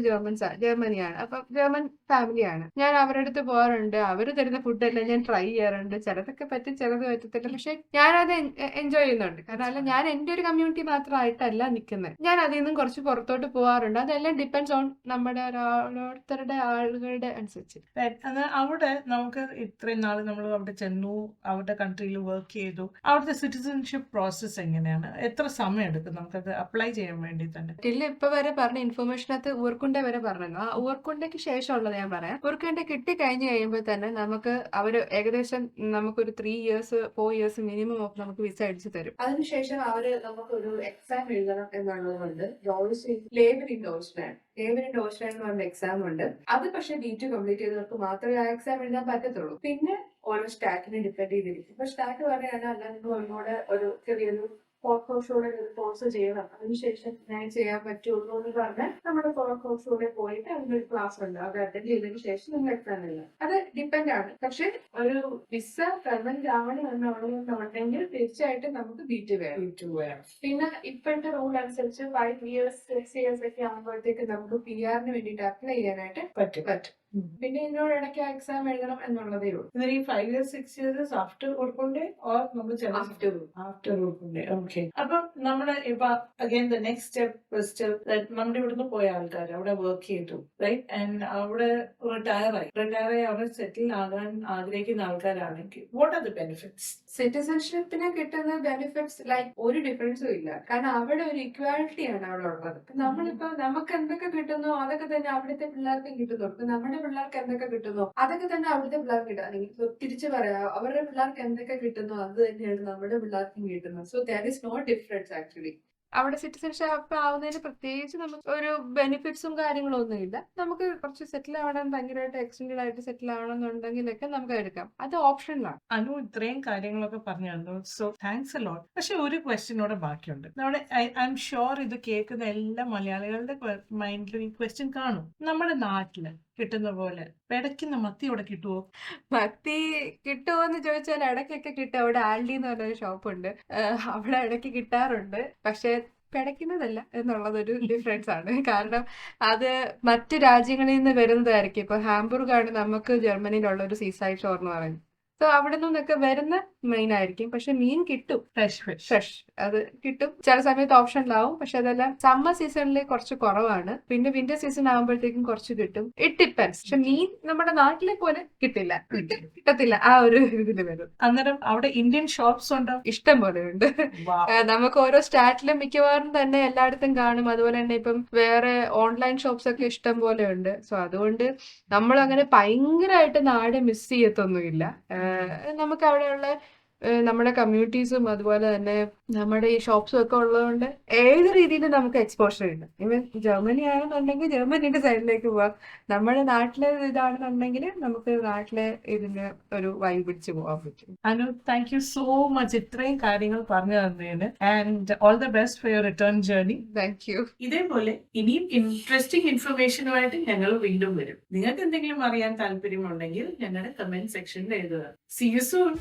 ജർമ്മനിയാണ്. അപ്പൊ ജർമ്മൻ ഫാമിലിയാണ്. ഞാൻ അവരുടെ അടുത്ത് പോകാറുണ്ട്. അവര് തരുന്ന ഫുഡെല്ലാം ഞാൻ ട്രൈ ചെയ്യാറുണ്ട്. ചിലതൊക്കെ പറ്റും, ചിലത് പറ്റത്തില്ല. പക്ഷെ ഞാനത് എൻജോയ് ചെയ്യുന്നുണ്ട്. കാരണം ഞാൻ എന്റെ ഒരു കമ്മ്യൂണിറ്റി മാത്രമായിട്ടല്ല നിൽക്കുന്നത്. ഞാൻ അതിൽ നിന്നും കുറച്ച് പുറത്തോട്ട് പോകാറുണ്ട്. അതെല്ലാം ഡിപ്പെൻഡ്സ് ഓൺ നമ്മുടെ ഓരോരുത്തരുടെ ആളുകളുടെ അനുസരിച്ച്. അവിടെ നമുക്ക് ഇത്രയും നാൾ നമ്മൾ അവിടെ ചെന്നു, അവരുടെ കൺട്രിയിൽ വർക്ക് ചെയ്തു, അവിടുത്തെ സിറ്റിസൺഷിപ്പ് പ്രോസസ് എങ്ങനെയാണ്? എത്ര സമയം എടുക്കും നമുക്കത് അപ്ലൈ ചെയ്യാൻ വേണ്ടി തന്നെ? ടില്ല ഇപ്പൊ വരെ പറഞ്ഞ ഇൻഫർമേഷനകത്ത് ഊർക്കുണ്ട വരെ പറഞ്ഞല്ലോ. ആ ഊർക്കുണ്ടയ്ക്ക് ശേഷമുള്ളത് ഞാൻ പറയാം. ഊർക്കുണ്ട കിട്ടി കഴിഞ്ഞ് കഴിയുമ്പോൾ തന്നെ നമുക്ക് അവര് ഏകദേശം നമുക്കൊരു 3 years 4 years മിനിമം ഓഫ് നമുക്ക് വിസ അടിച്ചു തരും. അതിനുശേഷം അവര് നമുക്കൊരു എക്സാം എഴുതണം എന്നുള്ളതുകൊണ്ട് ലേബർ ഇൻ ഡോച്ച്ലാൻഡ് എന്ന് പറഞ്ഞ എക്സാം ഉണ്ട്. അത് പക്ഷെ B2 കംപ്ലീറ്റ് ചെയ്തവർക്ക് മാത്രമേ ആ എക്സാം എഴുതാൻ പറ്റത്തുള്ളൂ. പിന്നെ ഓരോ സ്റ്റാറ്റിനെ ഡിപ്പെൻഡ് ചെയ്തിരിക്കും. ഇപ്പൊ സ്റ്റാറ്റ് പറയുകയാണ് അല്ലെങ്കിൽ ഒന്നോടെ ഒരു ചെറിയൊരു ഫോർക്കോഴ്സോടെ ഒരു കോഴ്സ് ചെയ്യണം, അതിനുശേഷം ഞാൻ ചെയ്യാൻ പറ്റുള്ളൂ എന്ന് പറഞ്ഞാൽ നമ്മുടെ ഫോർക്കോഴ്സോടെ പോയിട്ട് അതിനൊരു ക്ലാസ് ഉണ്ട്, അത് അറ്റൻഡ് ചെയ്തതിനു ശേഷം നിങ്ങൾ എക്സാം എഴുതാം. അത് ഡിപ്പെൻഡ് ആണ്. പക്ഷെ ഒരു വിസ പെർമനന്റ് ആവണം എന്നുണ്ടെങ്കിൽ തീർച്ചയായിട്ടും നമുക്ക് B2 വേണം. പിന്നെ ഇപ്പോഴത്തെ റൂൾ അനുസരിച്ച് 5 years 6 years ഒക്കെ ആകുമ്പോഴത്തേക്ക് നമുക്ക് PR-ന് വേണ്ടിയിട്ട് അപ്ലൈ ചെയ്യാനായിട്ട് പറ്റും. പിന്നെ ഇതിനോട് ഇടയ്ക്ക് എക്സാം എഴുതണം എന്നുള്ളതേ ഉള്ളൂ. ഈ 5 years 6 years ആഫ്റ്റർ ഓർക്കുണ്ടേ ഓർ നമ്മൾ ആഫ്റ്റർ ഓർക്കുണ്ടേ? ഓക്കെ. അപ്പം നമ്മള് ഇപ്പൊ അഗൈൻ ദ നെക്സ്റ്റ് സ്റ്റെപ്പ് നമ്മുടെ ഇവിടുന്ന് പോയ ആൾക്കാർ അവിടെ വർക്ക് ചെയ്തു, റൈറ്റ്, ആൻഡ് അവിടെ റിട്ടയർ ആയി അവിടെ സെറ്റിൽ ആകാൻ ആഗ്രഹിക്കുന്ന ആൾക്കാരാണെങ്കിൽ വാട്ട് ആർ ദ ബെനിഫിറ്റ്സ്? സിറ്റിസൺഷിപ്പിന് കിട്ടുന്ന ബെനിഫിറ്റ്സ് ലൈക്ക് ഒരു ഡിഫറൻസും ഇല്ല. കാരണം അവിടെ ഒരു ഇക്വാലിറ്റി ആണ് അവിടെ ഉള്ളത്. നമ്മളിപ്പോ നമുക്ക് എന്തൊക്കെ കിട്ടുന്നോ അതൊക്കെ തന്നെ അവിടുത്തെ പിള്ളേർക്ക് കിട്ടുന്നു. ഇപ്പൊ നമ്മുടെ പിള്ളേർക്ക് എന്തൊക്കെ കിട്ടുന്നോ അതൊക്കെ തന്നെ അവിടുത്തെ പിള്ളേർക്ക് കിട്ടുക. അല്ലെങ്കിൽ തിരിച്ചു പറയാം, അവരുടെ പിള്ളേർക്ക് എന്തൊക്കെ കിട്ടുന്നോ അത് തന്നെയാണ് നമ്മുടെ പിള്ളേർക്കും കിട്ടുന്നത്. So there is no difference actually. അവിടെ സിറ്റിസൺഷിപ്പ് ആവുന്നതിന് പ്രത്യേകിച്ച് നമുക്ക് ഒരു ബെനിഫിറ്റ്സും കാര്യങ്ങളും ഒന്നും ഇല്ല. നമുക്ക് കുറച്ച് സെറ്റിൽ ആവണം, ഭയങ്കരമായിട്ട് എക്സ്റ്റെൻഡ് ആയിട്ട് സെറ്റിൽ ആവണം എന്നുണ്ടെങ്കിലൊക്കെ നമുക്ക് എടുക്കാം. അത് ഓപ്ഷനിലാണ്. അനു ഇത്രയും കാര്യങ്ങളൊക്കെ പറഞ്ഞു തന്നു. So thanks a lot. പക്ഷെ ഒരു ക്വസ്റ്റ്യനോടെ ബാക്കിയുണ്ട്. നമ്മുടെ ഐ എം ഷുവർ ഇത് കേൾക്കുന്ന എല്ലാ മലയാളികളുടെ മൈൻഡിലും ഈ ക്വസ്റ്റ്യൻ കാണും. നമ്മുടെ നാട്ടില് കിട്ടുന്ന പോലെ പിടയ്ക്കുന്ന മത്തി ഇവിടെ കിട്ടുമോ? മത്തി കിട്ടുമോ എന്ന് ചോദിച്ചാൽ ഇടയ്ക്കൊക്കെ കിട്ടും. അവിടെ ആൽഡി എന്ന് പറഞ്ഞൊരു ഷോപ്പുണ്ട്, അവിടെ ഇടയ്ക്ക് കിട്ടാറുണ്ട്. പക്ഷെ പിടയ്ക്കുന്നതല്ല എന്നുള്ളതൊരു ഡിഫറൻസ് ആണ്. കാരണം അത് മറ്റു രാജ്യങ്ങളിൽ നിന്ന് വരുന്നതായിരിക്കും. ഇപ്പൊ ഹാംബുർഗ് ആണ് നമുക്ക് ജർമ്മനിയിലുള്ള ഒരു സീസൈഡ് ഷോർ എന്ന് പറയുന്നത്. സോ അവിടെ നിന്നൊക്കെ വരുന്ന മെയിൻ ആയിരിക്കും. പക്ഷെ മീൻ കിട്ടും, ഫ്രഷ് അത് കിട്ടും. ചില സമയത്ത് ഓപ്ഷനിലാവും. പക്ഷെ അതെല്ലാം സമ്മർ സീസണിൽ കുറച്ച് കുറവാണ്. പിന്നെ വിന്റർ സീസൺ ആകുമ്പോഴത്തേക്കും കുറച്ച് കിട്ടും. It depends. പക്ഷെ മീൻ നമ്മുടെ നാട്ടിലെ പോലെ കിട്ടത്തില്ല. ആ ഒരു ഇതിൽ വരും. അന്നേരം അവിടെ ഇന്ത്യൻ ഷോപ്സ് ഉണ്ടോ? ഇഷ്ടം പോലെ ഉണ്ട്. നമുക്ക് ഓരോ സ്റ്റാറ്റിലും മിക്കവാറും തന്നെ എല്ലായിടത്തും കാണും. അതുപോലെ തന്നെ ഇപ്പം വേറെ ഓൺലൈൻ ഷോപ്സ് ഒക്കെ ഇഷ്ടം പോലെ ഉണ്ട്. സോ അതുകൊണ്ട് നമ്മൾ അങ്ങനെ ഭയങ്കരമായിട്ട് നാട് മിസ് ചെയ്യത്തൊന്നുമില്ല. നമുക്ക് അവിടെയുള്ള നമ്മുടെ കമ്മ്യൂണിറ്റീസും അതുപോലെ തന്നെ നമ്മുടെ ഈ ഷോപ്സും ഒക്കെ ഉള്ളതുകൊണ്ട് ഏത് രീതിയിലും നമുക്ക് എക്സ്പോഷർ ഉണ്ട്. ഈവൻ ജർമ്മനി ആണെന്നുണ്ടെങ്കിൽ ജർമ്മനിയുടെ സൈഡിലേക്ക് പോവാം. നമ്മുടെ നാട്ടിലെ ഇതാണെന്നുണ്ടെങ്കിൽ നമുക്ക് നാട്ടിലെ ഇതിന് ഒരു വൈബ് പിടിച്ച് പോകാൻ പറ്റും. Anu, thank you so much ഇത്രയും കാര്യങ്ങൾ പറഞ്ഞു തന്നതിന്. And all the best for your return journey. Thank you. ഇതേപോലെ ഇനിയും ഇൻട്രസ്റ്റിംഗ് ഇൻഫർമേഷനുമായിട്ട് ഞങ്ങൾ വീണ്ടും വരും. നിങ്ങൾക്ക് എന്തെങ്കിലും അറിയാൻ താല്പര്യമുണ്ടെങ്കിൽ ഞങ്ങളുടെ കമന്റ് സെക്ഷനിൽ എഴുതുക. See you soon.